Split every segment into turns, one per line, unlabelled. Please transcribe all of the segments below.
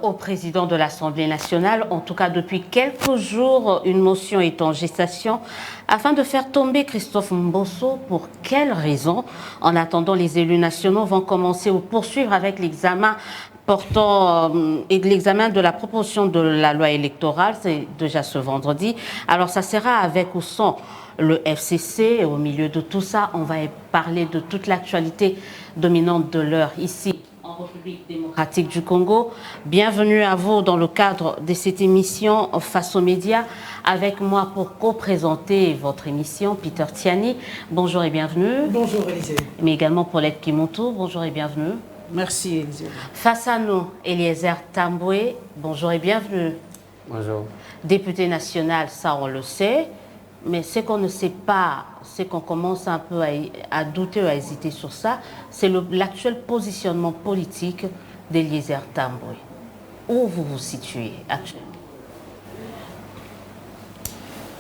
au président de l'Assemblée nationale. En tout cas, depuis quelques jours, une motion est en gestation afin de faire tomber Christophe Mbosso. Pour quelles raisons? En attendant, les élus nationaux vont commencer ou poursuivre avec l'examen l'examen de la proposition de la loi électorale. C'est déjà ce vendredi. Alors, ça sera avec ou sans le FCC. Et au milieu de tout ça, on va parler de toute l'actualité dominante de l'heure ici en République démocratique du Congo. Bienvenue à vous dans le cadre de cette émission Face aux médias. Avec moi pour co-présenter votre émission, Peter Tiani. Bonjour et bienvenue.
Bonjour Élisée.
Mais également Paulette Kimontou. Bonjour et bienvenue.
Merci Élisée.
Face à nous, Eliezer Tamboué. Bonjour et bienvenue.
Bonjour.
Député national, ça on le sait. Mais ce qu'on ne sait pas, c'est qu'on commence un peu à douter ou à hésiter sur ça, c'est l'actuel positionnement politique d'Eliezer Tamboué. Où vous vous situez actuellement?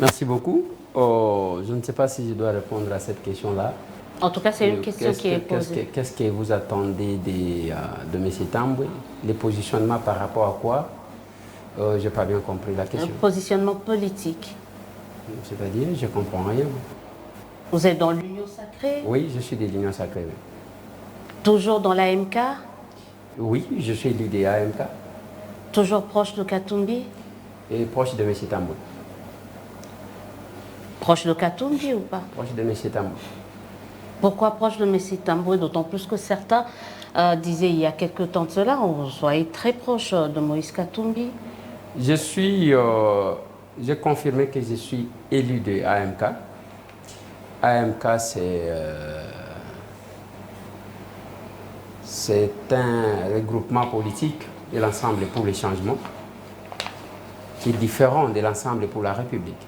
Merci beaucoup. Je ne sais pas si je dois répondre à cette question-là.
En tout cas, c'est une question qui est posée.
Qu'est-ce que vous attendez de M. Tamboué? Les positionnements par rapport à quoi? Je n'ai pas bien compris la question.
Un positionnement politique.
C'est-à-dire, je ne comprends rien.
Vous êtes dans l'Union sacrée?
Oui, je suis de l'Union sacrée. Oui.
Toujours dans l'AMK?
Oui, je suis élu de l'AMK.
Toujours proche de Katumbi?
Et proche de M. Tamboué.
Proche de Katumbi ou pas?
Proche de M. Tamboué.
Pourquoi proche de M. Tamboué? D'autant plus que certains disaient il y a quelques temps de cela, on soit très proche de Moïse Katumbi.
J'ai confirmé que je suis élu de AMK. AMK, c'est un regroupement politique de l'Ensemble pour les changements qui est différent de l'Ensemble pour la République.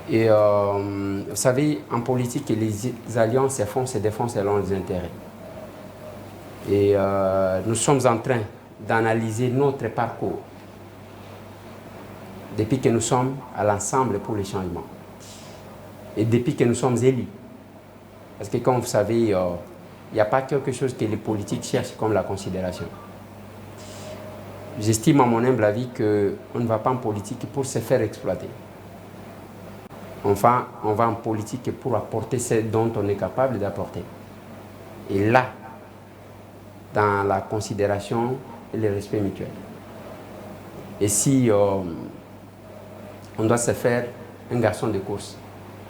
Et vous savez, en politique, les alliances se défendent selon les intérêts. Et nous sommes en train d'analyser notre parcours depuis que nous sommes à l'Ensemble pour les changements et depuis que nous sommes élus. Parce que comme vous savez, il n'y a pas quelque chose que les politiques cherchent comme la considération. J'estime à mon humble avis qu'on ne va pas en politique pour se faire exploiter. Enfin, on va en politique pour apporter ce dont on est capable d'apporter. Et là, dans la considération et le respect mutuel. Et si on doit se faire un garçon de course,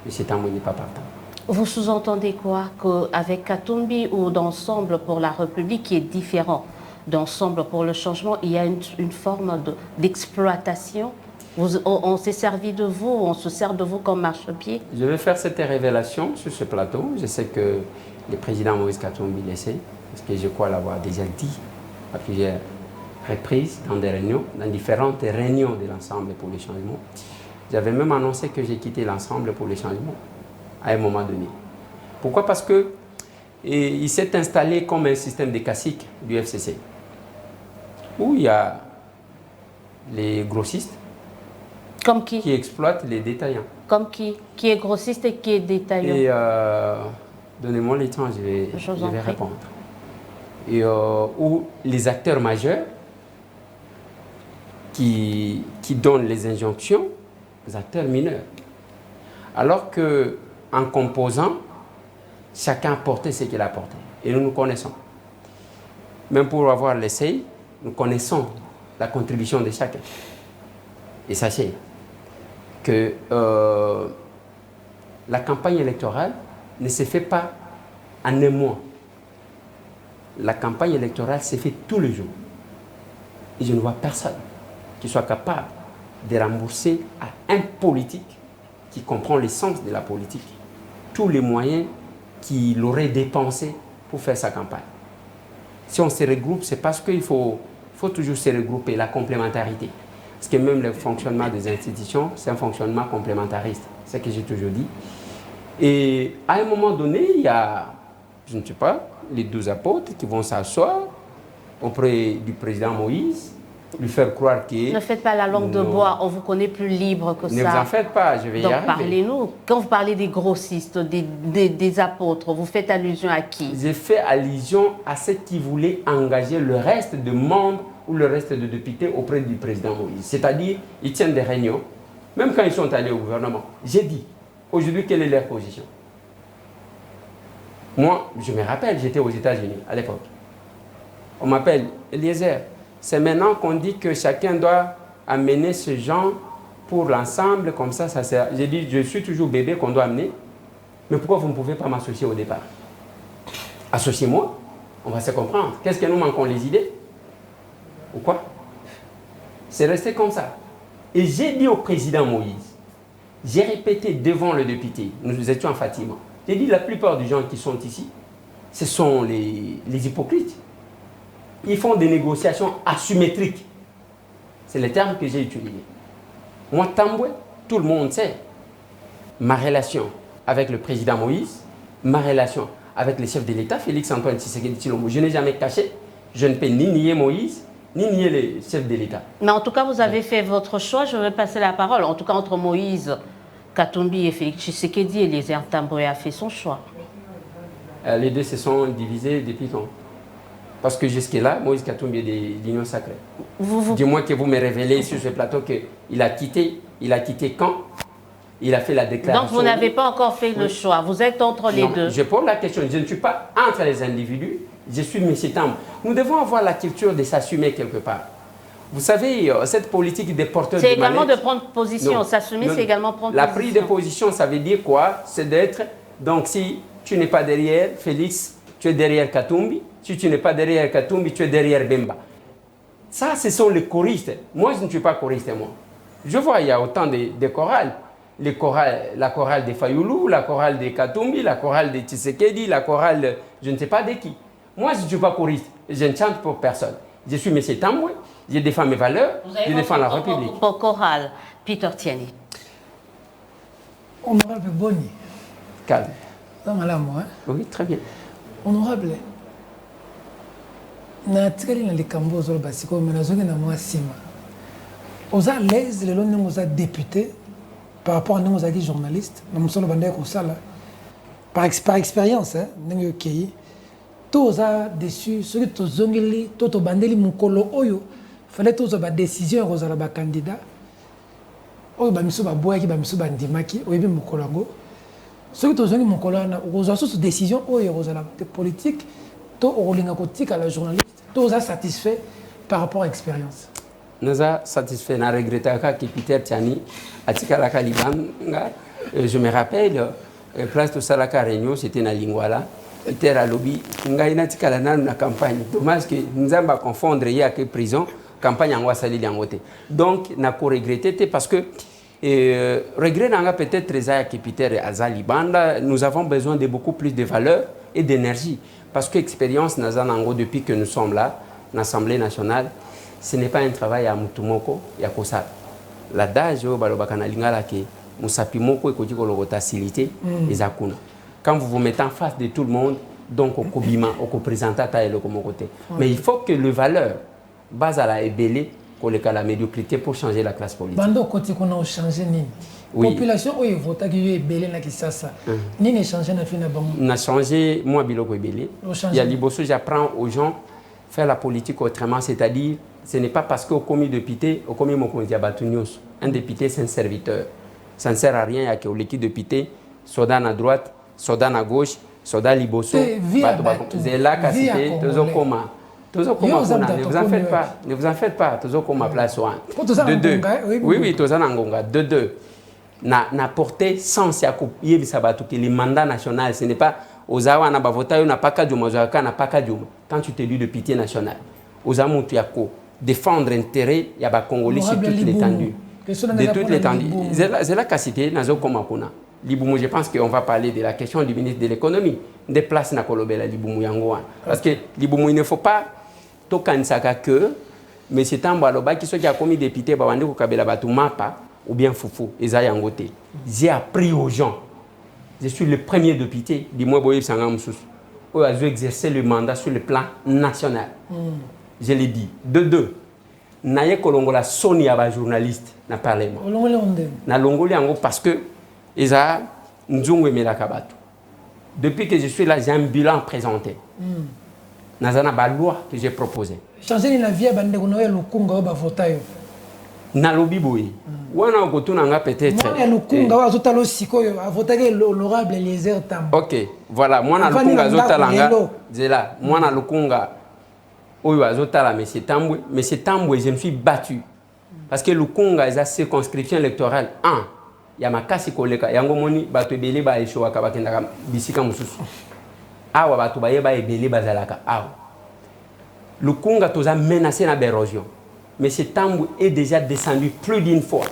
M. Tamboué n'est pas partant.
Vous sous-entendez quoi? Qu'avec Katumbi ou d'Ensemble pour la République qui est différent d'Ensemble pour le changement, il y a une forme d'exploitation? On s'est servi de vous, on se sert de vous comme marchepied? Je
vais faire cette révélation sur ce plateau. Je sais que le président Moïse Katumbi le sait, parce que je crois l'avoir déjà dit à plusieurs reprises dans des réunions, dans différentes réunions de l'Ensemble pour les changements. J'avais même annoncé que j'ai quitté l'Ensemble pour les changements à un moment donné. Pourquoi? Parce qu'il s'est installé comme un système de caciques du FCC, où il y a les grossistes.
Comme qui?
Qui exploitent les détaillants.
Comme qui? Qui est grossiste et qui est détaillant?
Et donnez-moi le temps, je vais répondre. Et où les acteurs majeurs qui donnent les injonctions aux acteurs mineurs. Alors qu'en composant, chacun a porté ce qu'il a porté. Et nous nous connaissons. Même pour avoir l'essai, nous connaissons la contribution de chacun. Et sachez que la campagne électorale ne se fait pas en un mois. La campagne électorale se fait tous les jours. Et je ne vois personne qui soit capable de rembourser à un politique qui comprend l'essence de la politique tous les moyens qu'il aurait dépensés pour faire sa campagne. Si on se regroupe, c'est parce qu'il faut toujours se regrouper, la complémentarité. Parce que même le fonctionnement des institutions, c'est un fonctionnement complémentariste. C'est ce que j'ai toujours dit. Et à un moment donné, il y a, je ne sais pas, les 12 apôtres qui vont s'asseoir auprès du président Moïse, lui faire croire qu'il...
Ne faites pas la langue de bois, on vous connaît plus libre que ça.
Ne vous en faites pas, je vais y arriver.
Donc parlez-nous. Quand vous parlez des grossistes, des apôtres, vous faites allusion à qui?
J'ai fait allusion à ceux qui voulaient engager le reste des membres ou le reste de députés auprès du président Moïse. C'est-à-dire, ils tiennent des réunions, même quand ils sont allés au gouvernement. J'ai dit, aujourd'hui, quelle est leur position? Moi, je me rappelle, j'étais aux États-Unis à l'époque. On m'appelle Eliezer. C'est maintenant qu'on dit que chacun doit amener ce genre pour l'ensemble, comme ça sert. J'ai dit, je suis toujours bébé qu'on doit amener, mais pourquoi vous ne pouvez pas m'associer au départ? Associez-moi, on va se comprendre. Qu'est-ce que nous manquons, les idées? Ou quoi? C'est resté comme ça. Et j'ai dit au président Moïse, j'ai répété devant le député, nous étions en Fatima, j'ai dit la plupart des gens qui sont ici, ce sont les hypocrites. Ils font des négociations asymétriques. C'est le terme que j'ai utilisé. Moi, Tamboué, tout le monde sait ma relation avec le président Moïse, ma relation avec le chef de l'État, Félix-Antoine Tshisekedi Tshilombo. Je n'ai jamais caché, je ne peux ni nier Moïse, ni nier les chefs de l'État.
Mais en tout cas, vous avez fait votre choix. Je vais passer la parole. En tout cas, entre Moïse Katumbi et Félix Tshisekedi, Eliezer Tamboué a fait son choix.
Les deux se sont divisés depuis quand? Parce que jusque-là, Moïse Katumbi est de l'Union sacrée. Du moins que vous me révélez sur ce plateau qu'il a quitté quand? Il a fait la déclaration.
Donc vous n'avez pas encore fait le choix, vous êtes entre les deux.
Je pose la question, je ne suis pas entre les individus, je suis M. Tamboué. Nous devons avoir la culture de s'assumer quelque part. Vous savez, cette politique des porteurs de
c'est également
manettes,
de prendre position, s'assumer c'est également prendre
la
position.
prise de position, ça veut dire quoi? C'est d'être, donc si tu n'es pas derrière Félix, tu es derrière Katumbi. Si tu n'es pas derrière Katumbi, tu es derrière Bemba. Ça, ce sont les choristes. Moi, je ne suis pas choriste, moi. Je vois, il y a autant de chorales. La chorale de Fayoulou, la chorale de Katumbi, la chorale de Tshisekedi, la chorale, je ne sais pas de qui. Moi, je ne suis pas choriste. Je ne chante pour personne. Je suis M. Tamboué, je défends mes valeurs, je défends la République.
Pour chorale, Peter Tiani.
Honorable Boni.
Calme.
Non, madame, hein?
Oui, très bien.
Honorable. Na tikali na likambo zo basiko mais nazoki na moi sima. Oza à l'aise le long nous a député par rapport à nous a journaliste, na musolo bandé ko sala. Par expérience hein, ndenge kei. To oza déçu, ce que to zongeli, to bandeli mukolo oyo, fallait to ba décision ko zala ba candidat. Oyo ba miso ba boyaki ba miso ba ndimaki, oyebi mukolo ngo. Ce que to zongi mukolo na oza sous décision oyo ko zala politique. To olinga kotika la journaliste. Tous satisfait par rapport à l'expérience.
Nous sommes satisfaits. Nous regrettons que Peter Tiani a tika la Kalibanga. Je me rappelle, place de Salaka Réunion, c'était dans Lingwala. Peter a lobby. Nous avons tika la na campagne. Dommage que nous avons confondre hier avec prison. Campagne en Ouassali Liangote. Donc, nous avons regretté parce que regret n'a peut-être très que Peter a Libanda. Nous avons besoin de beaucoup plus de valeur et d'énergie. Parce que l'expérience depuis que nous sommes là, l'Assemblée nationale, ce n'est pas un travail à Mutumoko, ya kosa. L'adage au balobakana lingala ke musapi moko ekoti kologota silité ezakuna. Quand vous vous mettez en face de tout le monde, donc au kobima, au présentata et le komokote. Mais il faut que le valeur base à la ébélé koleka la médiocrité pour changer la classe politique.
Bando côté qu'on a changé ni.
Oui.
Population oyo vota ki yo ebélé na Kisasa. Ni ne changé na fina bango.
On a changé moi biloko ebélé. Il y a liboso j'apprends aux gens faire la politique autrement, c'est-à-dire ce n'est pas parce qu'au commis député, au commis mokonzi abatunios, un député c'est un serviteur. Ça ne sert à rien à que l'équipe député soda à droite, soda à gauche, soda liboso, c'est là qu'à citer toujours comment. Ne vous en faites pas, toujours comme ma place one. De deux. Oui, toujours en Ngonga. De deux. Na porté sens ya couper bisabatu que le mandat national, ce n'est pas aux awa na bavota na pas kadjuma zoaka na pas kadjuma. Quand tu t'es lu de pitié nationale, aux amutu yako défendre intérêt ya ba congolais sur toute l'étendue. De toute l'étendue. C'est là qu'à citer nazo comme akuna. Libumu, je pense qu'on va parler de la question du ministre de l'économie. Des places na kolobela Libumu yango. Parce que Libumu, il ne faut pas tokanisaka que M. Tamboué aloba qui soit qui a commis député babandi ko kabela batu mapa ou bien foufou ezaya ngote. J'ai appris aux gens. Je suis le premier député du mois boyeb sanga msusu. Où a exercer le mandat sur le plan national. Je l'ai dit. De deux. Naye kolongola soni aba journaliste na parlement. Na longoli yango parce que eza nzungu emelaka batu. Depuis que je suis là, j'ai un bilan présenté. Nazana ba loi que j'ai proposée.
Changer la vie à bande qu'on a Lukunga ou Bavotayo.
Nalobi boy. Wana okotuna peut-être.
Moi Lukunga wa zotalo sikoyo avotaye l'honorable Eliezer Tambo.
OK, voilà, moi na Lukunga zotalanga. Zela, moi na Lukunga oyo azotala monsieur Tambwe, je me suis battu parce que Lukunga est circonscription électorale 1. Ya makasi koleka yango moni bato ebele ba eshowa ka bakendaka bisika mususu. Awa bato bayeba ebele bazalaka awa. Lukunga toza menacé na d'érosion. Mais ce Tambwe est déjà descendu plus d'une fois.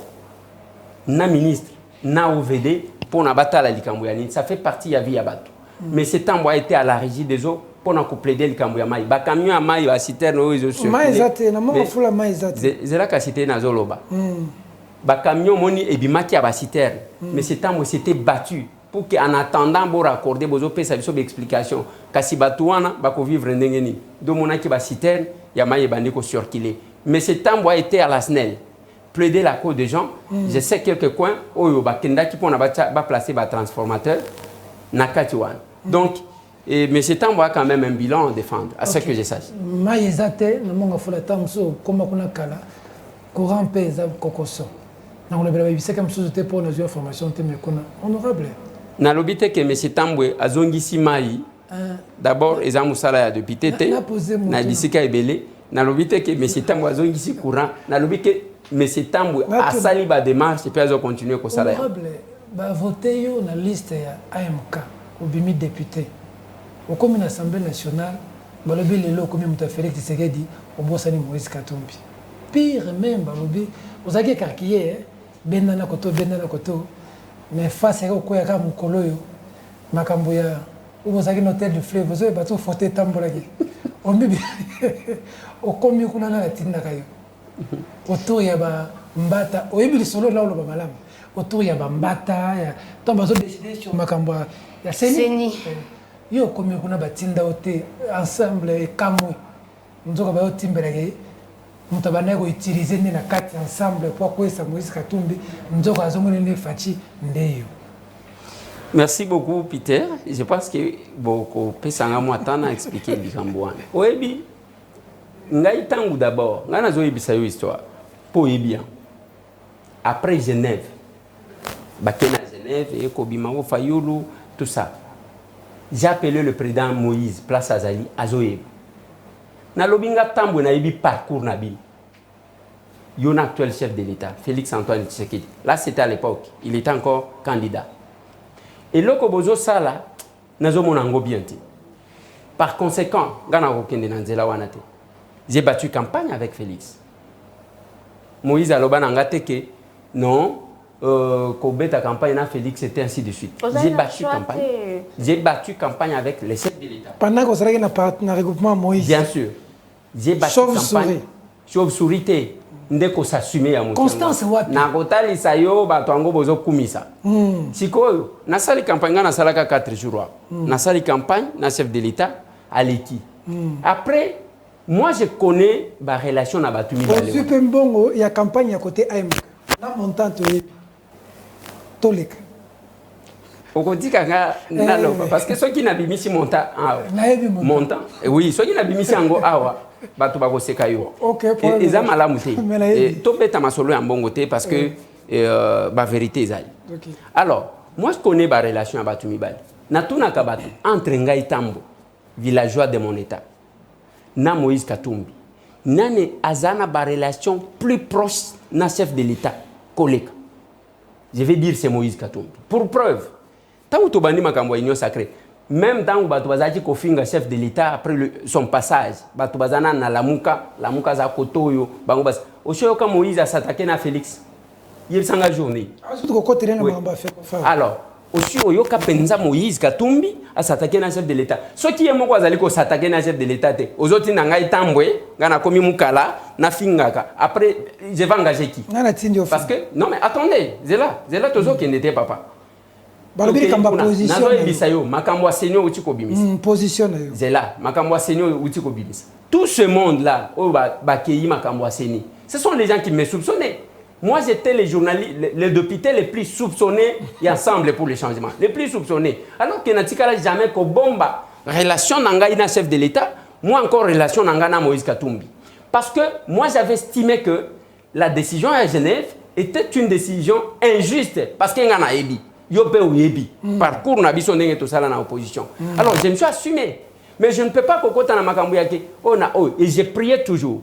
Na ministre, na OVD, pour na batala likambo ya nini. Ça fait partie ya vie ya bato. Mais ce Tambwe a été à la régie des eaux pour na plaider likambo ya mai. Ba camion ya mai ba citerne oyo zo.
Mai ezate na mo fula mai ezate.
Zela ka cité na zoloba. Ba camion moni ebimaki ya ba citerne. Mais ce Tambwe s'était battu pour qu'en attendant bo raccorder bozo pesa biso explication kasi bato wana ba ko vivre ndenge nini. Do monaki ba citerne ya mai ebandi ko circuler. Mais ce Tambwe a été à la SNEL, plaider la cause des gens. Je sais quelques coins où il qui va placer un transformateur. Donc, mais ce Tambwe a quand même un bilan à défendre, à ce que je sache.
Maïzate, nous avons fait comme on a kala, courant paysan kokoso. Nous avons fait comme chose pour nos informations, honorable.
Na lobité que M. Tambwe a zongisi mai. D'abord, ils ont musala depuis tété. Na disika ebele. Na lobité que M. Tambwe a zongisi courant. Na lobité que M. Tambwe a sali ba démarche et puis ils ont continué ko sala.
Honorable, ba voté yo na liste ya AMK au bimi député. Au comme l'Assemblée nationale, ba lobi lelo comme muta Félix Tshisekedi au bosani Moïse Katumbi. Pire même ba lobi ozaki karkiye bendana koto mais face à quoi ya mukolo yo makambo ya ozaki notel du fleuve ozo ba to foté tambolaki. Ombi okomi kuna na tinda kayo. Autour ya ba mbata oyebi solo là lo ba malamu. Autour ya ba mbata ya tomba zo décider sur makambo ya seni. Yo komi kuna ba tinda ote ensemble kamwe. Nzoka ba otimbelake mutabana ko utiliser na kati ensemble pour kwesa Moïse Katumbi nzoka azomone ne fachi ndeyo.
Merci beaucoup, Peter. Je pense que beaucoup pesanga mwatana expliquer bikamboana. Oyebi ngai tangu d'abord, ngana zo yebisa yo histoire. Po yebia. Après Genève. Bakena Genève et Kobima Fayulu, tout ça. J'ai appelé le président Moïse Place Azali Azoyeb. Na lobinga tambo na yebi parcours na bi. Yon actuel chef de l'État, Félix Antoine Tshisekedi. Là c'était à l'époque, il était encore candidat. Et le Kobozo Sala, nous bien. Par conséquent, j'ai battu campagne avec Félix. Moïse Aloba Nangate que non, Kobeta campagne avec Félix, c'était ainsi de suite. J'ai battu campagne avec les chefs de l'État.
Pendant que vous avez un regroupement Moïse.
Bien sûr. J'ai battu campagne. Chauve-souris. Ndeko s'assumer ya mutu.
Constance wapi?
Na kotali sayo batuango bozo kumisa. Sikoyo, na sali campagne na salaka 4 jours. Na sali campagne na chef de l'État Aleki. Après, moi je connais ma relation na batumi balé.
Super mbongo ya campagne à côté AMK. Na montant tolek.
Okoti kanga nalo parce que ceux qui n'a bimisi montant montant. Oui, ceux qui n'a bimisi ango awa. Bato bako sekayo. Et ça malamu te. Et to beta masolo ya mbongo te parce que ba vérité ezali. Alors, moi je connais ba relation à Batu Mibali. Na tuna ka batu entre ngai Tambo, villageois de mon état. Na Moïse Katumbi. Nane azana ba relation plus proche na chef de l'état, collègue. Je vais dire c'est Moïse Katumbi. Pour preuve, tant to bandi makambo union sacrée. Même dans Bato Bazaki Kofinga, chef de l'État, après son passage, Bato Bazana na Lamuka za Kotoyo, Bangobas. Oshoyoka Moïse a s'attaqué à Félix. Il s'engage la journée. Alors, aussi Oyoka Penza Moïse Katumbi a s'attaqué à chef de l'État. Ce qui est mon Zali ko s'attaquer à chef de l'État, aux autres Nangai Tambwe, Gana Komi Mukala, Nafingaka. Après, je vais engager qui? Parce que, non mais attendez, c'est là toujours qui n'était papa.
Position.
Tout ce monde-là, ce sont les gens qui me soupçonnaient. Moi, j'étais les journalistes, les députés les plus soupçonnés et ensemble pour le changement. Les plus soupçonnés. Alors que n'a jamais que bomba relation n'angaï na chef de l'État, moi encore relation nangana Moïse Katumbi. Parce que moi j'avais estimé que la décision à Genève était une décision injuste parce qu'il y a un ébi. Yopé ou yebi. Parcours n'a biso ndenge tout ça là dans l'opposition. Alors je me suis assumé. Mais je ne peux pas kokota na makambu yake. Et j'ai prié toujours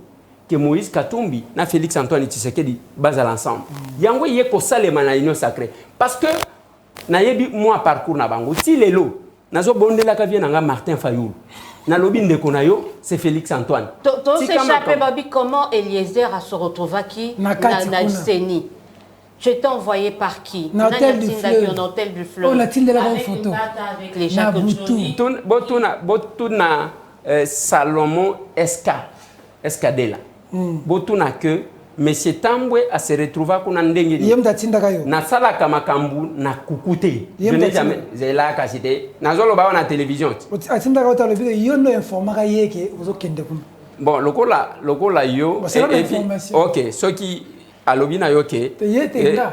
que Moïse Katumbi na Félix Antoine Tshisekedi basent l'ensemble. Yango yé ko salema na union sacrée parce que na yebi moi parcours na bango ti lelo nazo bondela ka vient nga Martin Fayoul. Na lobi ndeko na yo c'est Félix Antoine.
To s'échapper Babi comment Eliezer a se retrouvé qui na Seni. Je t'ai envoyé par qui?
Hôtel du Fleuve.
Hôtel du Fleuve.
On a-t-il de la bonne
avec
photo?
Avec les Jacques Joly.
Botuna Salomon Escadela. Botuna que Monsieur Tambwe a se retrouvé à ndenge.
Yem datinda kayo.
Na sala kamakambu na kukute. Je n'ai jamais zela kasite. Na zolo ba na télévision.
Atinda kayo talo bide yo no informaka yeke uzokende kuna.
Bon, lokola yo
et puis
OK, ceux qui alobina yo ke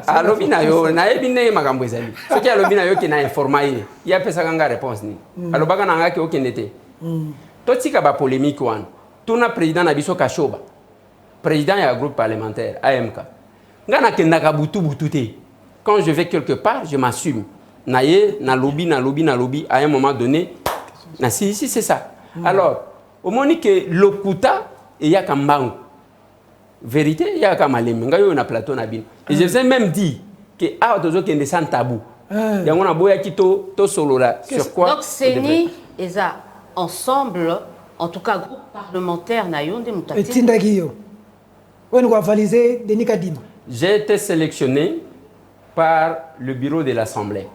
alobina yo na ebine makambo ezali soki alobina yo ke na informaye ya pesa kanga réponse ni alobaka na ngaki okendete totika ba polémique wan tuna président na biso Kashoba président ya groupe parlementaire AMK ngana kendaka butu te quand je vais quelque part je m'assume na ye na lobby à un moment donné na si c'est ça alors au moni que lokuta et ya kambangu vérité, il y a comme un plateau nabin. Et je vous ai même dit que ah tozo kende sans tabou. Il y a un boya qui to solo là sur quoi.
Donc Seni et ça ensemble, en tout cas groupe parlementaire Nayonde Moutati.
Et Tindagio. On va valiser Denis Kadima.
J'ai été sélectionné par le bureau de l'Assemblée.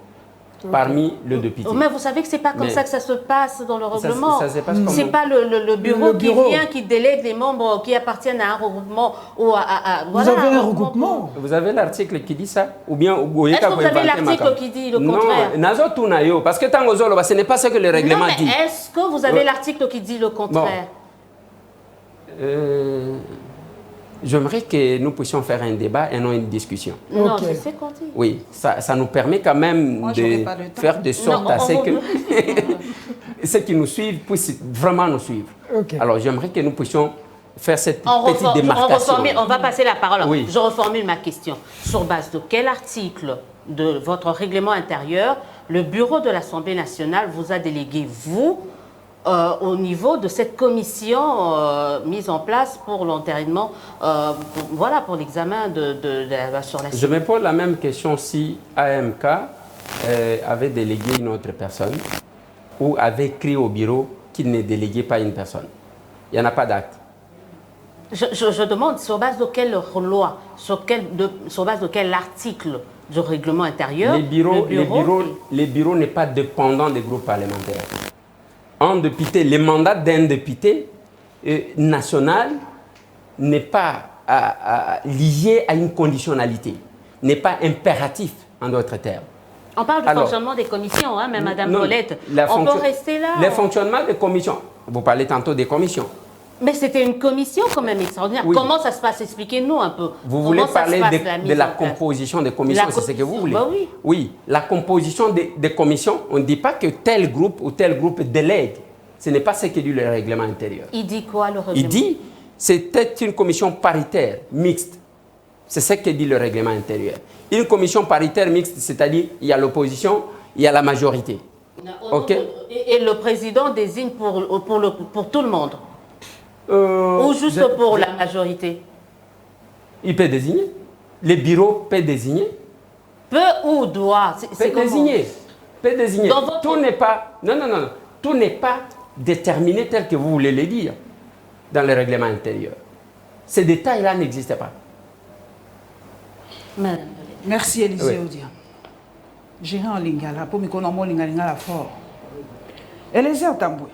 Parmi les députés.
Mais vous savez que c'est pas comme ça que ça se passe dans le règlement. C'est pas le bureau qui vient, qui délègue les membres qui appartiennent à un regroupement ou à
vous avez un regroupement.
Vous avez l'article qui dit ça ou bien
est-ce que vous avez l'article qui dit le contraire?
Non, parce que ce n'est pas ce que le règlement dit.
Est-ce que vous avez l'article qui dit le contraire?
J'aimerais que nous puissions faire un débat et non une discussion.
Non, c'est ce qu'on dit.
Oui, ça nous permet quand même de faire de sorte à ce que ceux qui nous suivent puissent vraiment nous suivre. Alors j'aimerais que nous puissions faire cette petite démarcation.
On va passer la parole.
Oui.
Je reformule ma question. Sur base de quel article de votre règlement intérieur le bureau de l'Assemblée nationale vous a délégué, vous, au niveau de cette commission mise en place pour l'entérinement, voilà, pour l'examen de la loi sur la
Je me pose la même question si AMK avait délégué une autre personne ou avait écrit au bureau qu'il ne déléguait pas une personne. Il n'y en a pas d'acte.
Je demande sur base de quelle loi, sur base de quel article du règlement intérieur
les bureaux n'est pas dépendant des groupes parlementaires. Un député, le mandat d'un député national n'est pas lié à une conditionnalité, n'est pas impératif en d'autres termes.
On parle du fonctionnement des commissions, hein, mais Madame Paulette, on peut rester là.
Le fonctionnement des commissions, vous parlez tantôt des commissions.
Mais c'était une commission quand même extraordinaire. Oui. Comment ça se passe? Expliquez-nous un peu.
Vous voulez parler de la composition des commissions, c'est ce que vous voulez?
Bah oui.
Oui, la composition des commissions, on ne dit pas que tel groupe ou tel groupe délègue. Ce n'est pas ce que dit le règlement intérieur.
Il dit quoi le règlement?
Il dit que c'était une commission paritaire, mixte. C'est ce que dit le règlement intérieur. Une commission paritaire mixte, c'est-à-dire il y a l'opposition, il y a la majorité. Okay?
Et le président désigne pour tout le monde? Ou juste pour la majorité?
Il peut désigner. Les bureaux peuvent désigner.
Peut ou doit?
Peut désigner. Peut désigner. Tout n'est pas... Non. Tout n'est pas déterminé tel que vous voulez le dire dans le règlement intérieur. Ces détails-là n'existent pas.
Madame.
Merci Élisée Odia. Gérant Lingala, pour me connaître Lingala fort. Élisée Tamboué.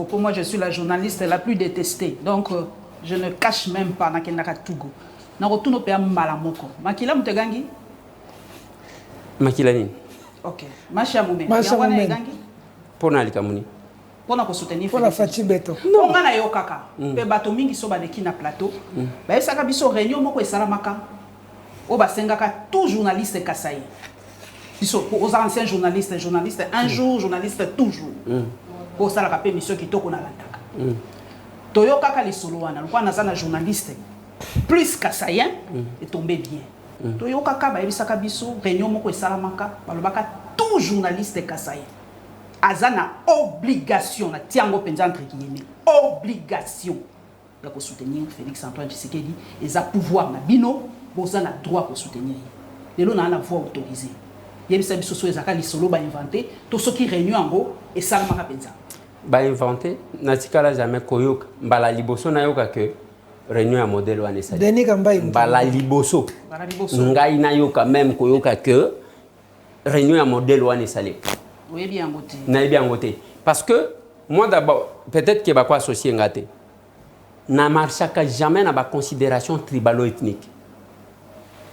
Pour moi, je suis la journaliste la plus détestée. Donc, je ne cache même pas Nakendaka Togo. Narotuno pe malamoko. Makila mutegangi?
Makila ni.
Ok. Masha Moumé.
Masha Moumé.
Pour Nalika Mouni.
Pour na soutenir.
Pour la Fati Beto.
Non. On a yo kaka. Pe bato mingi so baleki na plateau. Ba esaka biso réunion moko esalamaka. O basengaka tout journaliste Kasai. Biso aux anciens journalistes, un jour, journaliste toujours. pour ça la mission qui toko na landaka toyo kaka les solo wana kwa nazana journaliste plus kasayen est tombé bien toyo kaka ba ebisaka biso réunion moko esalamaka balobaka tout journaliste kasayen azana obligation na tiango penza entre guillemets obligation ya ko soutenir Félix Antoine Tshisekedi et za pouvoir na bino boza na droit ko soutenir lelo na voix autorisée yebisa biso so ezaka lisolo ba inventé to soki réunion yango esalamaka penza
ba inventé natikala jamais koyoka mbala liboso na yoka que réunion ya modèle wana esali
Denis Kambai
mbala liboso ngai na yoka même koyoka que réunion ya modèle wana esali
oui bien ngoté
na bien ngoté parce que moi d'abord peut-être que ba ko associer ngate na marchaka jamais na ba considération tribalo-ethnique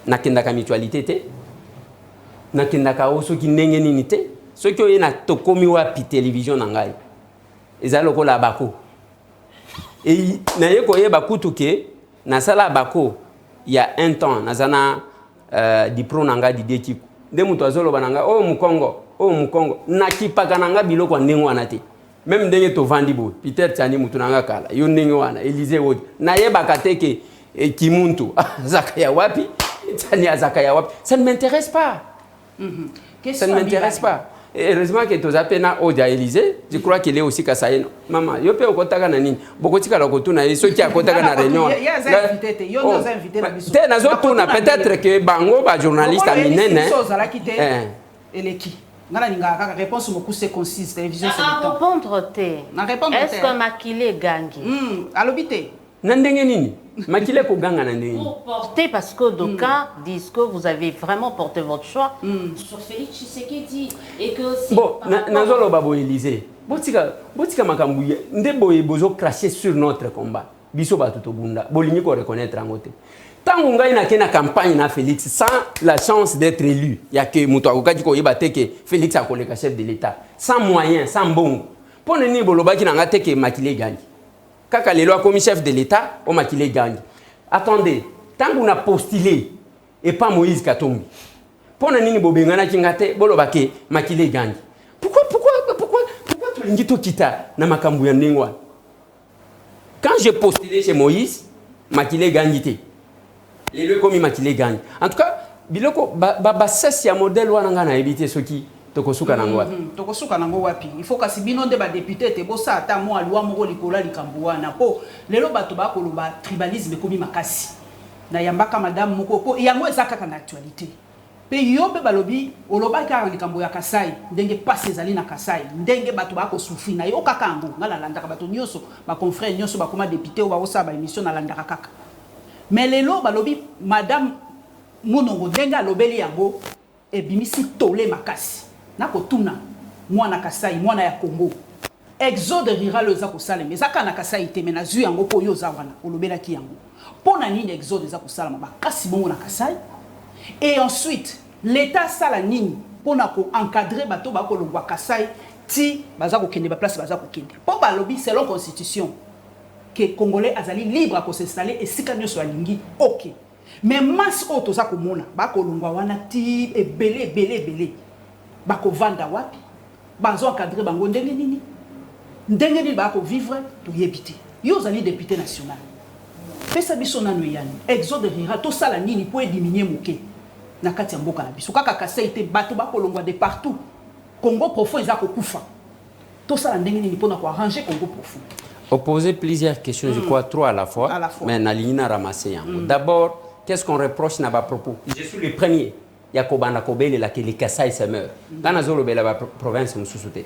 na kendaka mutualité te na kendaka oso ki ndenge nini te soki oyena tokomi wapi télévision na ngai ezali lokola bako et naye koyeba kutu ke nasala bako il y a un temps nazana dipro na ngai Didier Kiku nde mutu azoloba na ngai oh mukongo nakipaka na ngai biloko ndenge wana te même ndenge tovandi boye Peter Tchani mutu na ngai kala yo ndenge wana Élysée wodi nayebaka te ke kimuntu azaka ya wapi Tchani azaka ya wapi ça ne m'intéresse pas ça ne m'intéresse pas. Et heureusement que tu as peine au Élysée, je crois qu'il est aussi Kassaïen. Maman, je peux au na nini. Beaucoup de gens qui ont ceux qui ont na réunion.
Il y a des invités, il y a des invités
là. Peut-être que Bango, journaliste à Minen.
Et les qui? La réponse est concise. Télévision, c'est
le temps. Répondre, est-ce que Makile Gangi?
À l'obité.
Nandenge nini? Makile ko ganga nandenge.
Pour porter, parce que d'aucuns disent que vous avez vraiment porté votre choix sur Félix Tshisekedi et que si
bon, nazolo babo Élysée. Botika makambuye ndebo ebozo cracher sur notre combat. Biso ba tutobunda. Bolingi ko reconnaître angote. Tant on gagne na campagne na Félix sans la chance d'être élu, il y a que muto akokaki ko yeba teke Félix a koleka chef de l'État. Sans moyens, sans bon. Pour nini bolobaki na ngate ke Makile Gangi. Kaka lelo comme chef de l'État, on Makile Gangi. Attendez, tant qu'on a postulé et pas Moïse Katumbi. Pour nini bobengana kingate bolobake Makile Gangi. Pourquoi tu lingi to kita na makambu ya ndengwa? Quand j'ai postulé chez Moïse, Makile Gangi te. Lelo comme Makile Gangi. En tout cas, biloko ba sesi ya modèle wana ngana ebité soki tokosuka nango wapi
tokosuka nango wapi il faut kasi bino nde ba député te bosa ata mo alwa moko likola likambo wana po lelo bato ba koloba tribalisme komi makasi na yambaka madame moko po yango ezaka na actualité pe yo pe balobi oloba ka likambo ya Kasai ndenge passe ezali na Kasai ndenge bato ba ko souffrir na yo kaka ngo ngala landaka bato nyoso ba confrère nyoso ba koma député o ba osa ba émission na landaka kaka mais lelo balobi madame Monongo ndenge alobeli yango ebimisi tolé makasi nako tuna mwana Kasai mwana ya Congo exode rural eza ko sala mais zaka na Kasai te mais na zu yango po yo za wana olobela ki yango pona nini exode eza ko sala makasi bongo na Kasai et ensuite l'état sala nini pona ko encadrer bato ba ko longwa Kasai ti baza ko kende ba place baza ko kende po ba lobby selon constitution que congolais azali libre à s'installer et si kanyo so alingi OK mais masse auto za ko mona ba ko longwa wana ti e belé bako vanda wapi bazo encadrer bango ndenge nini bako vivre to yebité yo zali député national pesa biso nanu yani exode rural to sala nini po diminuer moké na kati ya mboka na biso kaka Kasai te bato bako longwa de partout Congo profond ezako kufa to sala ndenge nini pona ko arranger Congo profond.
Opposer plusieurs questions je crois trois à la fois. Mais na ligne ramasser d'abord qu'est-ce qu'on reproche na ba propos je suis le premier Yakobana Kobele la que les Kasai se meurent. Dans la zone de la province Moussouté.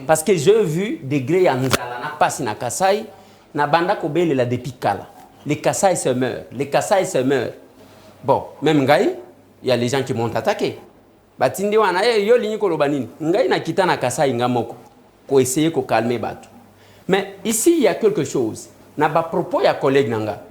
Parce que j'ai vu des grès en Nzala na passe na Kasai na banda Kobele la depuis Kala. Les Kasai se meurent. Bon, même Ngai, il y a les gens qui m'ont attaqué. Batindi wana yo linyi ko lobanini. Ngai na kita na Kasai ngamoko ko essayer ko calmer bato. Mais ici il y a quelque chose. Na ba propos ya collègue nanga.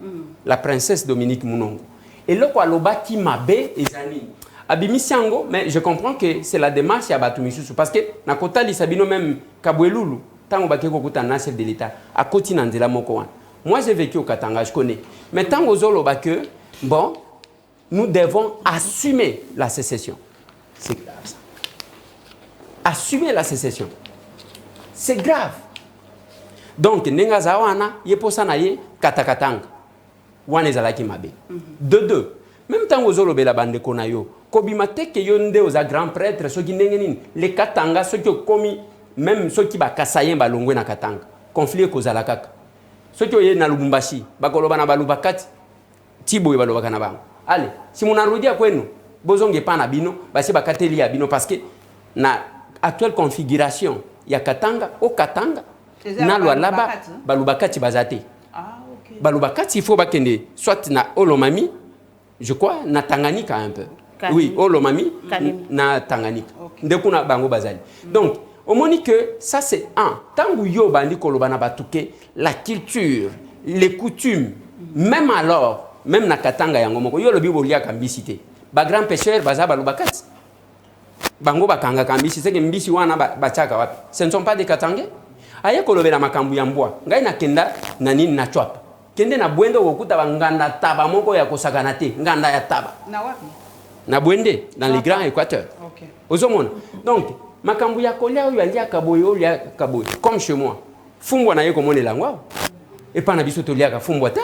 La princesse Dominique Munongo. Et le quoi loba qui mabe ezani. Abimisiango, mais je comprends que c'est la démarche à Batumisusu parce que na kota lisabino même Kabwelulu tango bakeko kutana chef de l'État à koti nandela moko. Moi j'ai vécu au Katanga, je connais. Mais tango zolo ba que bon, nous devons assumer la sécession. C'est grave ça. Assumer la sécession. C'est grave. Donc nenga za wana ye posa na ye katakatanga wana ezalaki mabe. De deux, même temps ozolobela bandeko na yo kobima te ke yo nde oza grand prêtre soki ndenge nini le katanga soki okomi même soki bakasayen balongwe na katanga conflit kozala kaka soki oye na Lubumbashi bakoloba na balubakati tiboye balobaka na bango allez si munarudia kwenu bozonge pa na bino basi bakateli ya bino parce que na actuelle configuration ya katanga o katanga na lwa laba balubakati bazate balubakati il faut bakende soit na Olomami je crois na Tanganyika un peu oui Olomami na Tanganyika ndekuna bango bazali donc on moni que ça c'est un tangu yo bandi koloba na batuke la culture les coutumes même alors même na katanga yango moko yo lobi bolia kambisité ba grand pêcheur baza balubakati bango bakanga kambisi c'est que mbisi wana bachaka wapi ce ne sont pas des katangais aye kolobela makambu ya mbwa ngai na kenda na nini na chwapa kende na bwende okuta banganda taba moko ya kosakana te nganda ya taba
na wapi
na bwende dans les grands Équateur
okay
ozomona donc makambu ya kolia oyo alia kaboyo olia kaboyo comme chez moi fumbwa na ye komonela ngwa et pas na biso tolia ka fumbwa te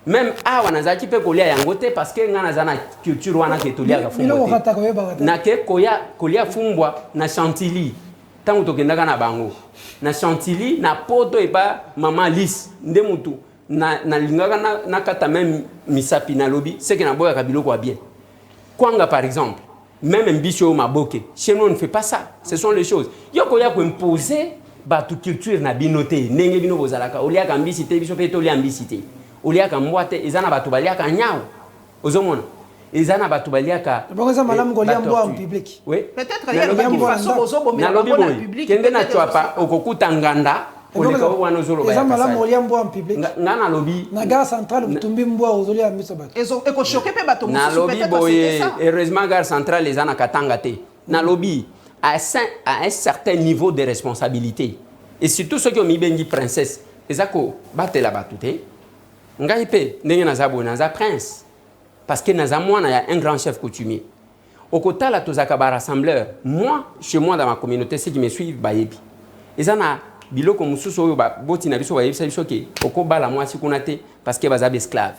même awa nazaki pe kolia yango te parce que ngana zana culture wana ke tolia ka fumbwa na ke kolia fumbwa na Chantilly tango tokendaka na bango na Chantilly na poto et pas maman Lise nde mutu na lingaka na kata même misapi na lobby c'est que na boya kabilo kwa bien kwanga par exemple même mbisho maboke chez nous on ne fait pas ça ce sont les choses yoko ya ko imposer batu culture na binoté ndenge bino bozalaka olia ka mbisité biso pe to lia mbisité olia ka mbwate ezana batu balia ka nyao ozomona ezana batu balia ka
bonza malamu kolia mbwa en public
oui
peut-être il y a une façon ozobomela na public
kende na chwapa okokuta nganda koleka wana ozoloba
ezana malamu kolia mbwa en public
ngana lobi
na gare centrale mutumbi mbwa ozolia miso bato
eko choquer pe bato
na lobi boye heureusement gare centrale ezana katanga te na lobi à un certain niveau de responsabilité et surtout ceux qui ont mis bengi princesse ezako batela batute ngai pe ndenge nazabo naza prince parce que naza mwana ya un grand chef coutumier au kotala tozaka ba rassembleur moi chez moi dans ma communauté ceux qui me suivent bayebi ezana biloko mususu oyo ba boti na biso bayebisa biso ke okobala mwasi kuna te parce que baza esclave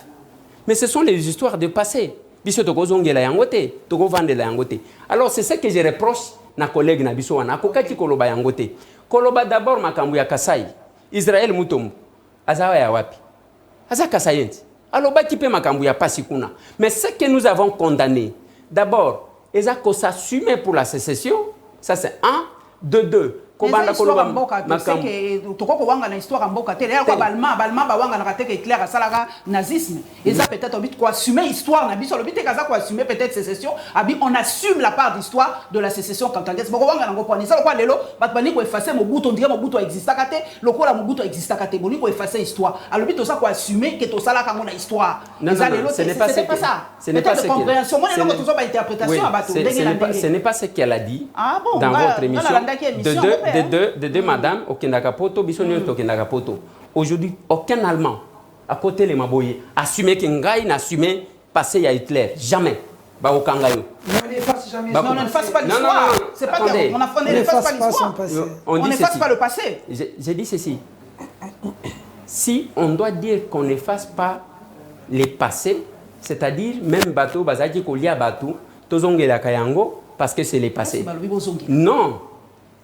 mais ce sont les histoires de passé biso tokozongela yango te tokovandela yango te alors c'est ce que je reproche na collègue na biso wana akokaki koloba yango te koloba d'abord makambu ya Kasai Israël mutomu azawa ya wapi aza Kasayenti alobaki pe makambu ya pasi kuna mais ce que nous avons condamné d'abord ezako s'assumer pour la sécession ça c'est un de deux kobanda koloba
makambu tokoko wanga na histoire mboka te ya kwa balma ba wanga na kateke Hitler asalaka nazisme eza peut-être obit ko assumer histoire na biso obit kaza ko assumer peut-être sécession abi on assume la part d'histoire de la sécession kantangaise boko wanga ngo poni ça quoi lelo bat bani ko effacer Mobutu ndire Mobutu existaka te lokola Mobutu existaka te boni ko effacer histoire alors bito ça ko assumer que to sala ka ngona histoire eza lelo
ce n'est pas ça
ce n'est pas ce compréhension moi non to ba interprétation abato
ce n'est pas ce qu'elle a dit dans votre émission de deux madame okendaka poto bisonio tokendaka poto aujourd'hui aucun allemand à côté les maboye assumer que ngai n'assumer passer à Hitler jamais ba okanga yo
on n'efface jamais non on n'efface pas l'histoire c'est pas on n'efface pas l'histoire on n'efface pas le passé
j'ai dit ceci si on doit dire qu'on n'efface pas les passés c'est-à-dire même bateau bazaki kolia bateau tozongela kayango parce que c'est les passés non.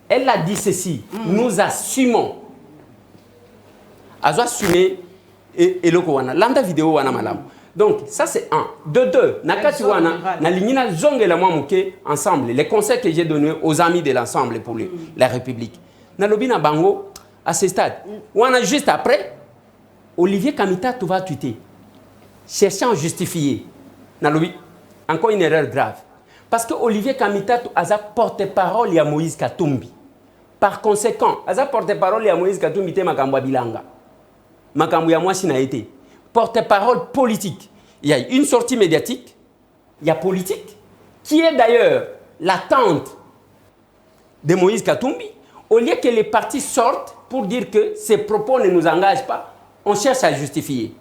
Elle a dit ceci, nous assumons. Azo assumé et le kowana. Landa vidéo wana malam. Donc ça c'est un. De deux, nakati wana na lignina zongela mwa muke ensemble. Les conseils que j'ai donnés aux amis de l'ensemble pour la République. Na lobi na bango à ce stade. Wana juste après Olivier Kamita tu vas tweeter. Cherchant à justifier. Na lobi encore une erreur grave. Parce que Olivier Kamita a porte-parole à Moïse Katumbi. Par conséquent, a porte-parole à Moïse Katumbi te makambo bilanga. Makambo ya mwasi na été. Porte-parole politique. Il y a une sortie médiatique, il y a politique, qui est d'ailleurs l'attente de Moïse Katumbi. Au lieu que les partis sortent pour dire que ces propos ne nous engagent pas, on cherche à justifier.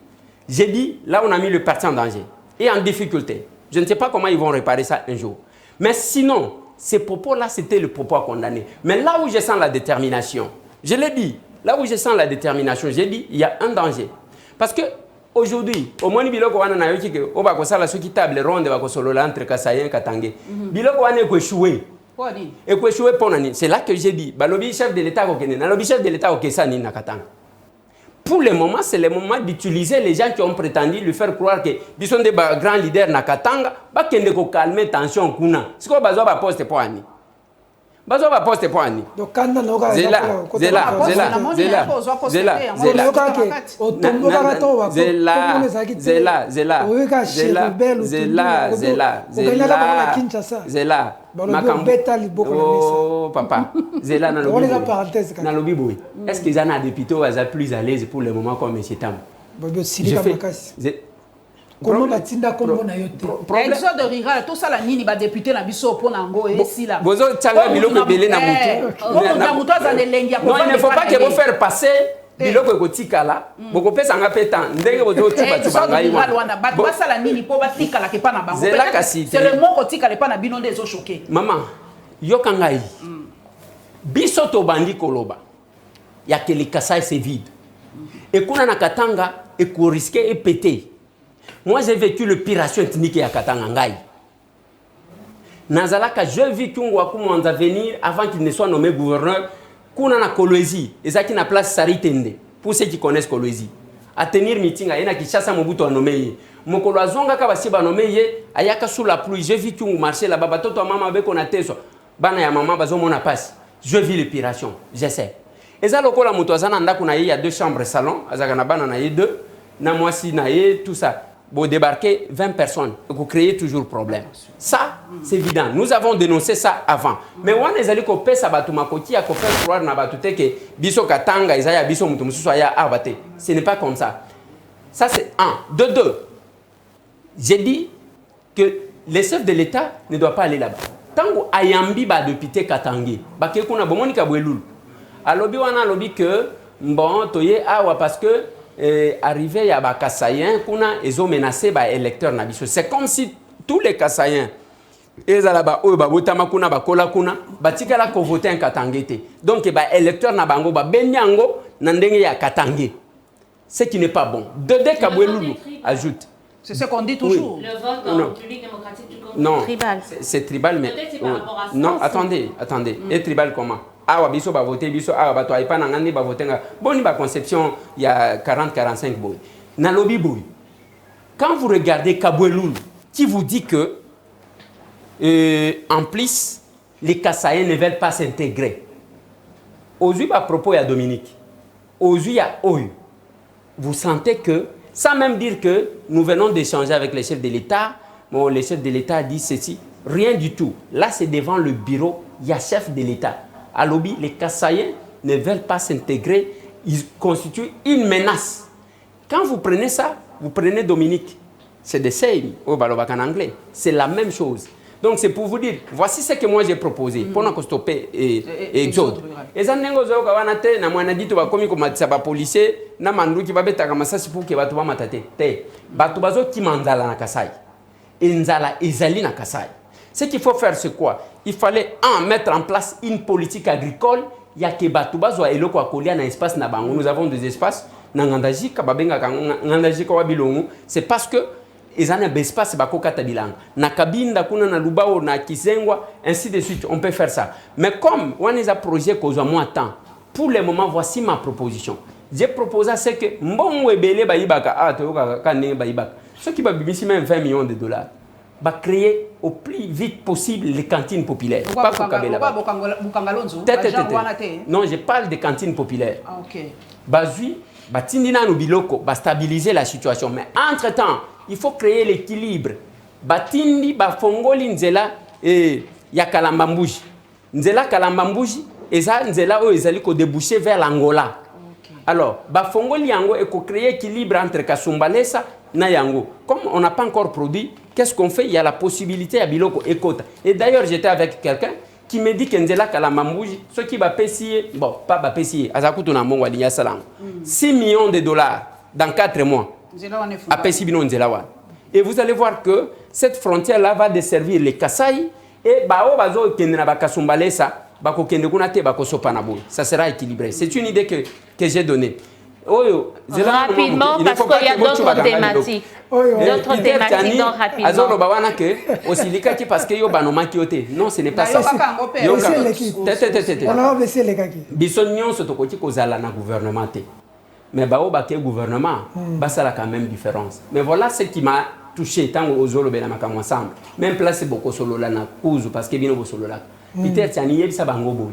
J'ai dit, là on a mis le parti en danger et en difficulté. Je ne sais pas comment ils vont réparer ça un jour. Mais sinon, ces propos-là, c'était le propos à condamner. Mais là où je sens la détermination, je l'ai dit, là où je sens la détermination, j'ai dit, il y a un danger. Parce que aujourd'hui, au moins, biloko wana na yoki ke oba ko sala soki table ronde ba ko solo entre Kasayen Katangé. Biloko wana ko échoué. Et ko échoué pour nani. C'est là que j'ai dit, ba lobby chef de l'État ko kene, na lobby chef de l'État ko kesa ni na Katanga. Pour le moment, c'est le moment d'utiliser les gens qui ont prétendu lui faire croire que ils sont des grands leaders na Katanga, ba kende ko calmer tension kuna. Siko bazo ba poste pour ani. Bazo ba poste pour ani.
Donc quand on a
Zela oh papa Zela na lobi boy. Est-ce qu'ils en a député ou à plus à l'aise pour le moment comme monsieur Tam?
Comment batinda kombo na yote
exode rural tout ça la nini ba député na biso pour nango et si là
bozo tanga biloko belé na mutu
na mutu za lengia
non il ne faut pas que vous faire passer biloko kotika là boko pesa nga petan ndenge bozo tiba tiba ngai
wana ba sala nini po batika la kepa na bango c'est le mot kotika le pa na bino ndezo choqué
maman yoka ngai biso to bandi koloba ya que le Kasai c'est vide et kuna na Katanga et ko risquer et péter. Moi, j'ai vécu l'opération ethnique à Katangangai. Nazalaka, je vis qu'on va venir avant qu'il ne soit nommé gouverneur. Kuna na Kolwezi, et ça qui na place Saritende. Pour ceux qui connaissent Kolwezi, à tenir meeting, il y a qui chasse Mobutu à nommer. Mon Kolwazonga Kabasiba nommé, Ayaka sous la pluie. Je vis qu'on marchait là-bas, Batoto maman avec on a teso. Bana ya maman bazo mon passe. Je vis l'opération, j'essaie. Et ça, le Kola Moutouazana, il y a 2 chambres salon, Azagana Bana, il y a 2, Namoisi, tout ça. Vous débarquez 20 personnes, vous créez toujours problème. Ça, c'est évident. Nous avons dénoncé ça avant. Mais on est allé couper ça batumakoti à couper croire na batute que biso katanga isaya biso mutu mususu aya abate. Ce n'est pas comme ça. Ça c'est un. De deux. J'ai dit que les chefs de l'État ne doivent pas aller là-bas. Tango ayambi ba député Katangi, ba ke kuna bomoni ka bwelulu. Alobi wana alobi que bon toye awa parce que arrivé à Bakasayen, ils ont menacé les électeurs. C'est comme si tous les Kassaïens, ils ont voté un Katangete. Donc, les électeurs n'ont pas ce qui n'est pas bon. Dede Kabouelou ajoute.
C'est ce qu'on dit toujours.
Oui. Le vote en République démocratique du Congo.
Non,
tribal.
C'est tribal, mais.
Peut-être c'est par rapport à ça.
Non, attendez. Et tribal comment? Ah, biso ba voter biso ah ba to ay pa na ngandi ba voter nga boni ba conception il y a 40-45 boy na lobby boy. Quand vous regardez Kabouelou qui vous dit que en plus les Kassaïens ne veulent pas s'intégrer. Aujourd'hui à propos il y a Dominique. Aujourd'hui il y a Oyo. Vous sentez que sans même dire que nous venons d'échanger avec les chefs de l'État, bon les chefs de l'État disent ceci, rien du tout. Là c'est devant le bureau, il y a chef de l'État. À lobby, les Kassaïens ne veulent pas s'intégrer, ils constituent une menace. Quand vous prenez ça, vous prenez Dominique, c'est the same, au Balobac en anglais, c'est la même chose. Donc c'est pour vous dire, voici ce que moi j'ai proposé, pour nous stopper Exode. Et ça n'est pas ce que na mwana dit ba komi ko matisa ba policier na mandu ki ba beta kama sasi pour que ba to ba matate te ba to bazo ki manzala na Kasai enzala ezali na Kasai. Ce qu'il faut faire, c'est quoi? Il fallait mettre en place une politique agricole. Il y a que Batoubazo et Loko Akolia na espace na bango. Nous avons des espaces. Nangandaji, Kababenga, Nangandaji, Kawabilongo. C'est parce que ils ont un espace bako katabilang. Na Kabinda, Kuna, na Lubao, na Kisengwa, ainsi de suite. On peut faire ça. Mais comme on a un projet qu'on a moins de temps, pour le moment, voici ma proposition. J'ai proposé à ce que Mbongo Ebele Baïbaka, ce qui va bimisi même 20 millions de dollars. Va créer au plus vite possible les cantines populaires. Pas pour Kabela. Non, je parle des cantines populaires.
Ah, ok.
Bazui, Batindina no biloko, va stabiliser la situation. Mais entre-temps, il faut créer l'équilibre. Batindi, Bafongoli, Nzela et Yakalambambuji. Nzela Kalambambuji, et ça, Nzela, ils allaient déboucher vers l'Angola. Alors, Bafongoli Yango, il faut créer l'équilibre entre Kasumbalesa et Yango. Comme on n'a pas encore produit, qu'est-ce qu'on fait? Il y a la possibilité à Biloko et Kota. Et d'ailleurs, j'étais avec quelqu'un qui me dit que Nzela Kalamambouji, ce qui va payer, bon, pas va payer, 6 millions de dollars dans 4 mois. À Pessibino Nzelawa. Et vous allez voir que cette frontière-là va desservir les Kasaï et Bao Bazo Kenraba Kasumbalesa bako kende kuna te bako sopanabo. Ça sera équilibré. C'est une idée que j'ai donnée.
Rapidement, parce qu'il y a d'autres thématiques. D'autres thématiques, donc rapidement.
Azoro bawana que aussi likaki parce que yo banoma kiote. Non, ce n'est pas ça.
On a baissé les kaki.
Bisonnion sotokoti kozala na gouvernement te. Mais bao baké gouvernement, ça a quand même différence. Mais voilà ce qui m'a touché tant aux olo bela makamo ensemble. Même place beaucoup solo la na kuzu parce que bino solo la. Peter Tiani yebisa bango boy.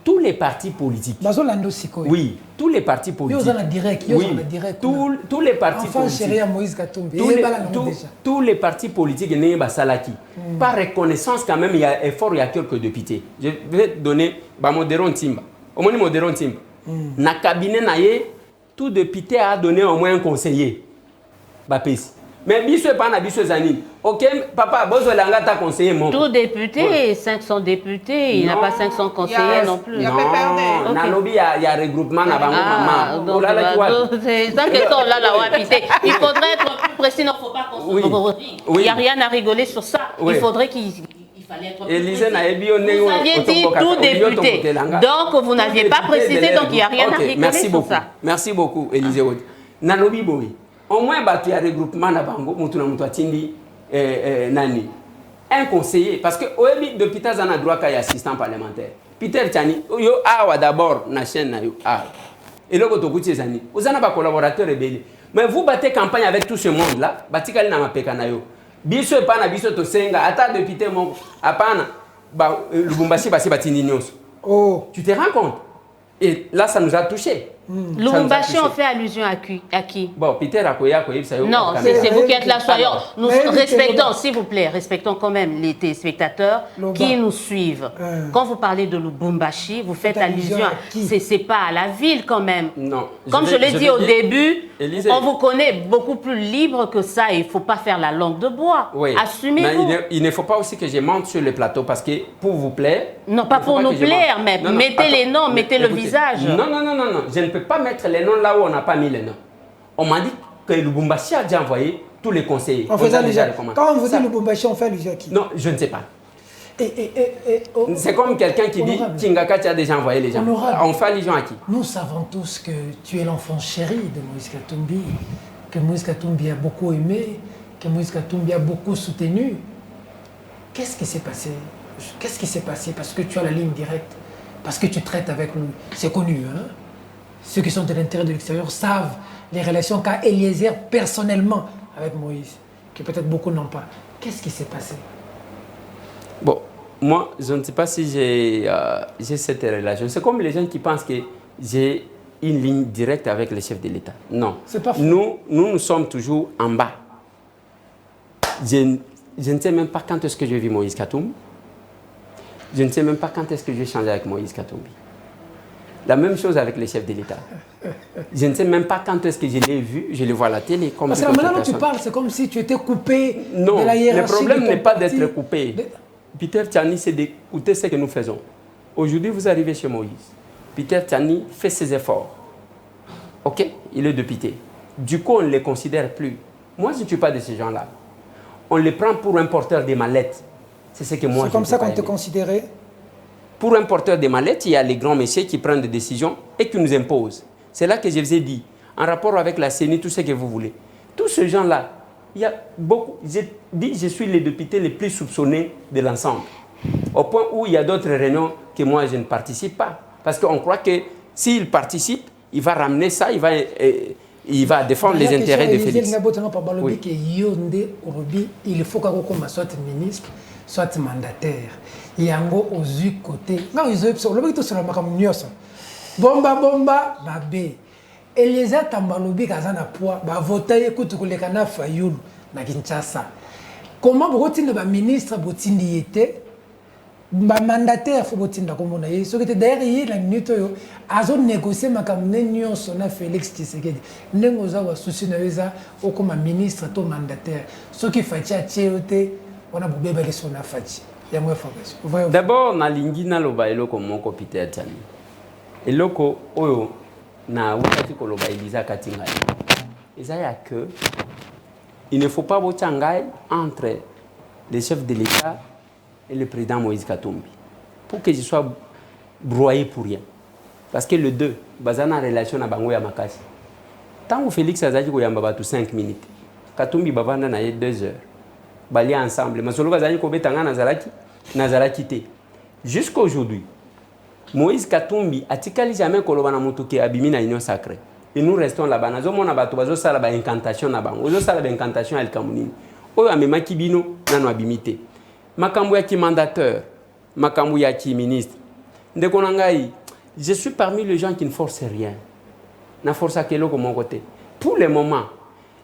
Tous les partis politiques. Oui, tous les partis politiques. Tous les partis politiques. Tous les partis politiques n'est pas salaki. Par reconnaissance quand même, il y a effort, il y a quelques députés. Je vais donner Modéron Timba. Au moins Modéron Timba. Na cabinet naie, tout député a donné au moins un conseiller. Bapesi. Mais biso pas na biso zani. OK, papa, bozo langa ta conseiller mon.
Tout député, 500 députés, il n'a pas 500 conseillers non plus.
Non, na lobby il y a regroupement na bango maman.
Donc c'est ça que sont là la wapité. Il faudrait être plus précis, non faut pas qu'on se redit. Il n'y a rien à rigoler sur ça. Il faudrait qu'il fallait être plus précis. Vous aviez dit tout député. Donc vous n'aviez pas précisé, donc il n'y a rien à rigoler sur ça.
Merci beaucoup, Élisée. Na lobby boy. Au moins, il y a un regroupement na bango, nani. Un conseiller, parce que depuis tas on a droit qu'il y ait assistant parlementaire. Peter Tiani, yo awa d'abord na chaîne na yo awa. Et là, vous avez pas collaborateur rebelle. Mais vous battez campagne avec tout ce monde là, batikali na mapeka na yo. Biso pa na biso to senga, ata député mon apana ba Lubumbashi basi batini nyonso. Oh, tu te rends compte? Et là ça nous a touché.
Lubumbashi, on fait allusion à qui?
Bon, Peter Akoya,
non, c'est vous qui êtes là. Soyons, nous respectons, s'il vous plaît, respectons quand même les téléspectateurs qui nous suivent. Quand vous parlez de Lubumbashi, vous faites allusion à c'est pas à la ville quand même.
Non.
Comme je l'ai dit au début, on vous connaît beaucoup plus libre que ça. Il ne faut pas faire la langue de bois.
Oui.
Assumez-vous.
Il ne faut pas aussi que je monte sur le plateau parce que pour vous plaire.
Non, pas pour nous plaire, mais mettez les noms, mettez le visage.
Non. Je ne peux pas mettre les noms là où on n'a pas mis les noms. On m'a dit que Lubumbashi a déjà envoyé tous les conseillers.
On faisait déjà. Quand on vous dit Lubumbashi, on fait allusion à qui?
Non, je ne sais pas. C'est comme quelqu'un qui dit Tingaka, tu as déjà envoyé les gens. On fait allusion à qui?
Nous savons tous que tu es l'enfant chéri de Moïse Katumbi, que Moïse Katumbi a beaucoup aimé, que Moïse Katumbi a beaucoup soutenu. Qu'est-ce qui s'est passé? Qu'est-ce qui s'est passé? Parce que tu as la ligne directe, parce que tu traites avec lui. C'est connu, hein? Ceux qui sont de l'intérieur de l'extérieur savent les relations qu'a Eliezer personnellement avec Moïse, que peut-être beaucoup n'ont pas. Qu'est-ce qui s'est passé?
Bon, moi, je ne sais pas si j'ai cette relation. C'est comme les gens qui pensent que j'ai une ligne directe avec le chef de l'État. Non.
C'est pas faux.
Nous sommes toujours en bas. Je ne sais même pas quand est-ce que j'ai vu Moïse Katumbi. Je ne sais même pas quand est-ce que j'ai changé avec Moïse Katumbi. La même chose avec les chefs de l'État. Je ne sais même pas quand est-ce que je l'ai vu, je le vois à la télé. Comme
parce que maintenant tu parles, c'est comme si tu étais coupé
de la hiérarchie. Le problème n'est pas d'être coupé.
Peter
Tiani, c'est d'écouter ce que nous faisons. Aujourd'hui, vous arrivez chez Moïse. Peter Tiani fait ses efforts. OK, il est député. Du coup, on ne les considère plus. Moi, je ne suis pas de ces gens-là. On les prend pour un porteur des mallettes. C'est ce que moi,
c'est comme ça qu'on te considérait?
Pour un porteur des mallettes, il y a les grands messieurs qui prennent des décisions et qui nous imposent. C'est là que je vous ai dit, en rapport avec la CENI, tout ce que vous voulez. Tous ces gens-là, il y a beaucoup. J'ai dit, je suis le député le plus soupçonné de l'ensemble. Au point où il y a d'autres réunions que moi, je ne participe pas. Parce qu'on croit que s'il participe, il va ramener ça, il va défendre les intérêts de Félix.
Oui. Il faut qu'on soit ministre, soit mandataire. Yango aux côté. Non, ils ont le tout sur la macamniosa. Bomba, babé. Eliezer Tambalobi Kazana Poa, voter écoute les canards Fayoul, na Kinshasa. Comment vous-il le ministre Botindi était? Mandataire faut botinda comme on a eu. Ce qui était derrière la minute, a négocié ma camnenio sona Félix Tshisekedi. Nengoza wa souci na visa au comme ministre to mandataire. Ce qui fait tchéoté, on a boubé belle sona fati.
D'abord, na lingina loba eloko moko Peter Tiani. Eloko oyo na wukati ko loba Elisa Katingai. Ezaya que il ne faut pas botangai entre les chefs de l'État et le président Moïse Katumbi. Pour que je sois broyer pour rien. Parce que le 2, bazana relation na bango ya makasi. Tant que Félix Azaki ko yamba batu 5 minutes. Katumbi bavanda na 2 heures. Bali ensemble. Masolo bazali ko betanga nazalaki te. Jusqu'à aujourd'hui, Moïse Katumbi atikali jamais koloba na mutuke abimi na union sacrée. Et nous restons là-bas. Nazo mona bato bazo sala ba incantation na bango. Ozo sala ba incantation al kamunini. Oyo amema kibino nano abimité. Makambo ya ki mandateur, makambo ya ki ministre. Ndeko nangai, je suis parmi les gens qui ne forcent rien. Na force akelo ko mon côté. Pour le moment,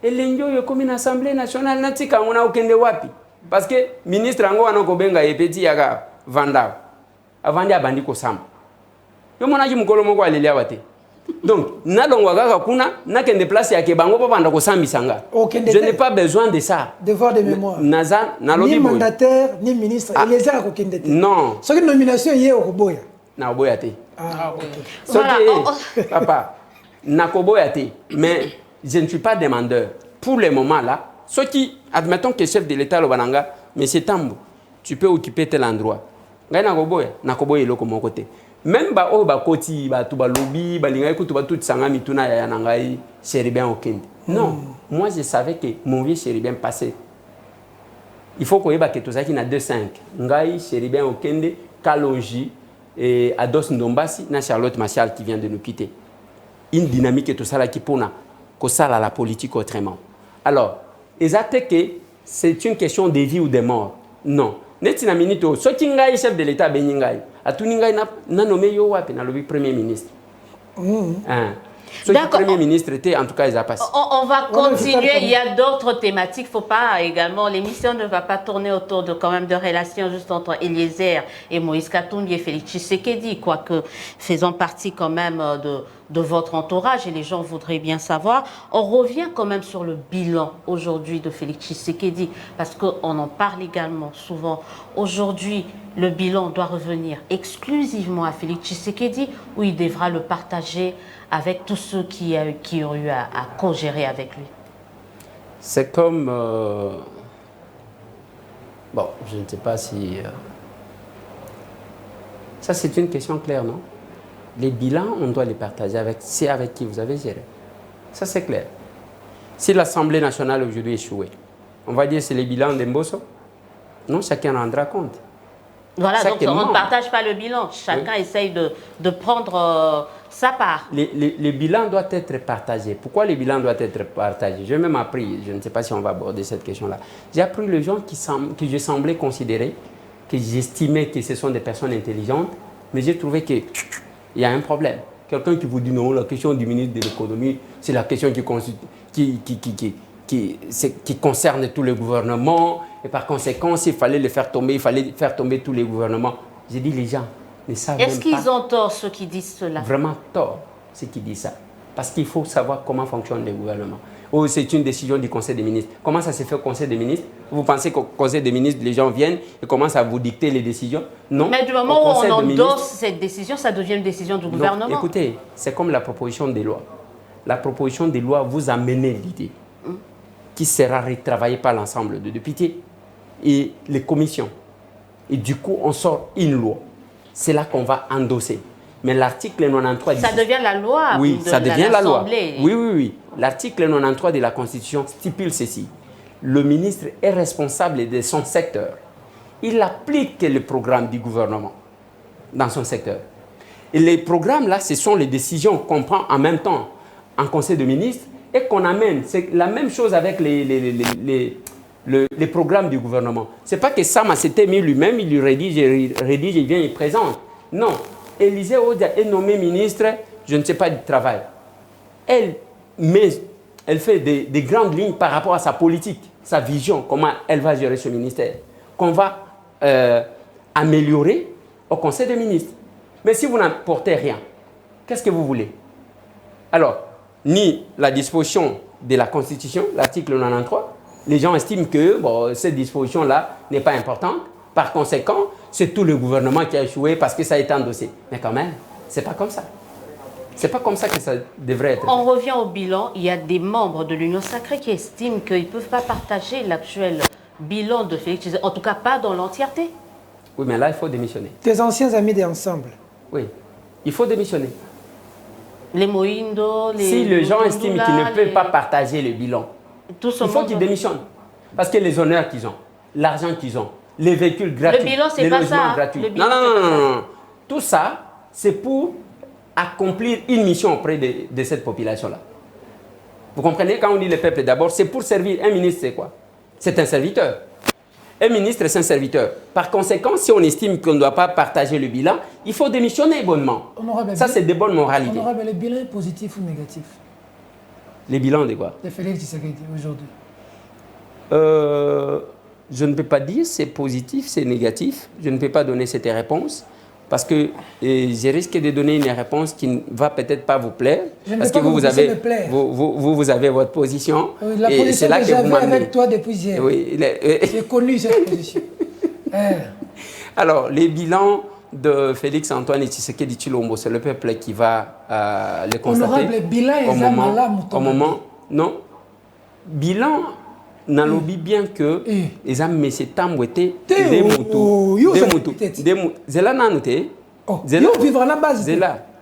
elenjo yo comme une assemblée nationale natika ngona okende wapi? Parce que ministre ango anoko benga epeti yaka vanda. Avandi abandi ko sam. Yo mona ji mukolo moko alelia wate. Donc, nalongwa kaka kuna nakende place yake bango pa banda ko sambisanga. Je n'ai pas besoin de ça.
Devoir de mémoire.
Naza nalobi
ni mandataire ni ministre et les gens ko kende.
Non.
Ce qui nomination yé okoboya.
Na oboya te.
Ah OK.
Voilà.
Papa, na koboya te, mais je ne suis pas demandeur. Pour le moment là, ceux qui admettons que chef de l'État le bananga, monsieur Tambo, tu peux occuper tel endroit. Ngai na koboya loko mon côté. Même ba o ba koti ba tu ba lobby ba linga ekutu ba tout sanga mituna ya nangai Chéribien Okende. Non, moi je savais que mon vieux Chéribien passait. Il faut qu'on ait que tout ça qui na 2-5. Ngai Chéribien Okende, Kalonji et Ados Ndombasi na Charlotte Machal qui vient de nous quitter. Une dynamique et tout ça là qui pona que ça la politique autrement. Alors, exactement que c'est une question de vie ou de mort. Non. Netina minito so ki ngai chef de l'État beningai atuni ngai na nommé yo wapi na lobi premier ministre. So premier ministre était en tout cas ils a passé.
On va continuer, il y a d'autres thématiques, faut pas également l'émission ne va pas tourner autour de quand même de relations juste entre Eliezer et Moïse Katumbi et Félix Tshisekedi, quoique faisant partie quand même de votre entourage et les gens voudraient bien savoir. On revient quand même sur le bilan aujourd'hui de Félix Tshisekedi parce qu'on en parle également souvent. Aujourd'hui, le bilan doit revenir exclusivement à Félix Tshisekedi ou il devra le partager avec tous ceux qui ont eu à co-gérer avec lui?
C'est comme... Bon, je ne sais pas si... Ça, c'est une question claire, non? Les bilans, on doit les partager avec... C'est avec qui vous avez géré. Ça, c'est clair. Si l'Assemblée nationale aujourd'hui échouée, on va dire que c'est les bilans d'Embosso? Non, chacun rendra compte.
Voilà, donc on ne partage pas le bilan. Chacun essaye de prendre sa part.
Les bilans doivent être partagés. Pourquoi les bilans doivent être partagés? J'ai même appris, je ne sais pas si on va aborder cette question-là. J'ai appris les gens que je semblais considérer, que j'estimais que ce sont des personnes intelligentes, mais j'ai trouvé qu'il y a un problème. Quelqu'un qui vous dit non, la question du ministre de l'économie, c'est la question qui concerne tout le gouvernement. Et par conséquent, s'il fallait le faire tomber, il fallait faire tomber tous les gouvernements. J'ai dit, les gens ne savent même pas.
Est-ce qu'ils ont tort, ceux qui disent cela?
Vraiment tort, ceux qui disent ça. Parce qu'il faut savoir comment fonctionne le gouvernement. Ou c'est une décision du Conseil des ministres. Comment ça se fait au Conseil des ministres? Vous pensez qu'au Conseil des ministres, les gens viennent et commencent à vous dicter les décisions? Non.
Mais du moment où on endosse cette décision, ça devient une décision du gouvernement.
Donc, écoutez, c'est comme la proposition des lois. La proposition des lois vous amène l'idée qui sera retravaillée par l'ensemble des députés et les commissions. Et du coup, on sort une loi. C'est là qu'on va endosser. Mais l'article 93...
Ça devient la loi.
Oui, ça devient la loi. Oui. L'article 93 de la Constitution stipule ceci. Le ministre est responsable de son secteur. Il applique le programme du gouvernement dans son secteur. Et les programmes, là, ce sont les décisions qu'on prend en même temps en Conseil de ministres et qu'on amène. C'est la même chose avec les programmes du gouvernement. Ce n'est pas que Sama s'était mis lui-même, il lui rédige, il vient, il présente. Non. Élisée Odia est nommée ministre, je ne sais pas, du travail. Elle fait des grandes lignes par rapport à sa politique, sa vision, comment elle va gérer ce ministère, qu'on va améliorer au Conseil des ministres. Mais si vous n'apportez rien, qu'est-ce que vous voulez? Alors, ni la disposition de la Constitution, l'article 93, les gens estiment que cette disposition-là n'est pas importante. Par conséquent, c'est tout le gouvernement qui a échoué parce que ça a été endossé. Mais quand même, ce n'est pas comme ça. Ce n'est pas comme ça que ça devrait être.
On revient au bilan. Il y a des membres de l'Union sacrée qui estiment qu'ils ne peuvent pas partager l'actuel bilan de Félix Tshisekedi, en tout cas pas dans l'entièreté.
Oui, mais là, il faut démissionner.
Tes anciens amis d'ensemble,
Oui. Il faut démissionner.
Les Moindo, les...
Si les gens estiment qu'ils ne peuvent pas partager le bilan, il faut qu'ils démissionnent. Parce que les honneurs qu'ils ont, l'argent qu'ils ont, les véhicules gratuits,
le bilan,
les
pas
logements
ça.
gratuits.
Bilan,
Non. Tout ça, c'est pour accomplir une mission auprès de cette population-là. Vous comprenez, quand on dit le peuple d'abord, c'est pour servir. Un ministre, c'est quoi? C'est un serviteur. Un ministre, c'est un serviteur. Par conséquent, si on estime qu'on ne doit pas partager le bilan, il faut démissionner bonnement. Ça, c'est de bonnes moralités.
Honorable, le bilan est positif ou négatif?
Les bilans de quoi?
De Félix Tshisekedi aujourd'hui.
Je ne peux pas dire c'est positif, c'est négatif. Je ne peux pas donner cette réponse parce que je risque de donner une réponse qui ne va peut-être pas vous plaire. Parce que vous avez votre position.
Oui, la position
c'est là
que j'avais avec toi depuis hier.
Oui,
j'ai connu cette position.
Alors, les bilans de Félix Antoine Tshisekedi Tshilombo, c'est le peuple qui va le constater.
Honorable, bilan est
au moment, non. Bilan, nalobi bien que les hommes mais c'est tambouté des moutons zela nanute
zela vivre la base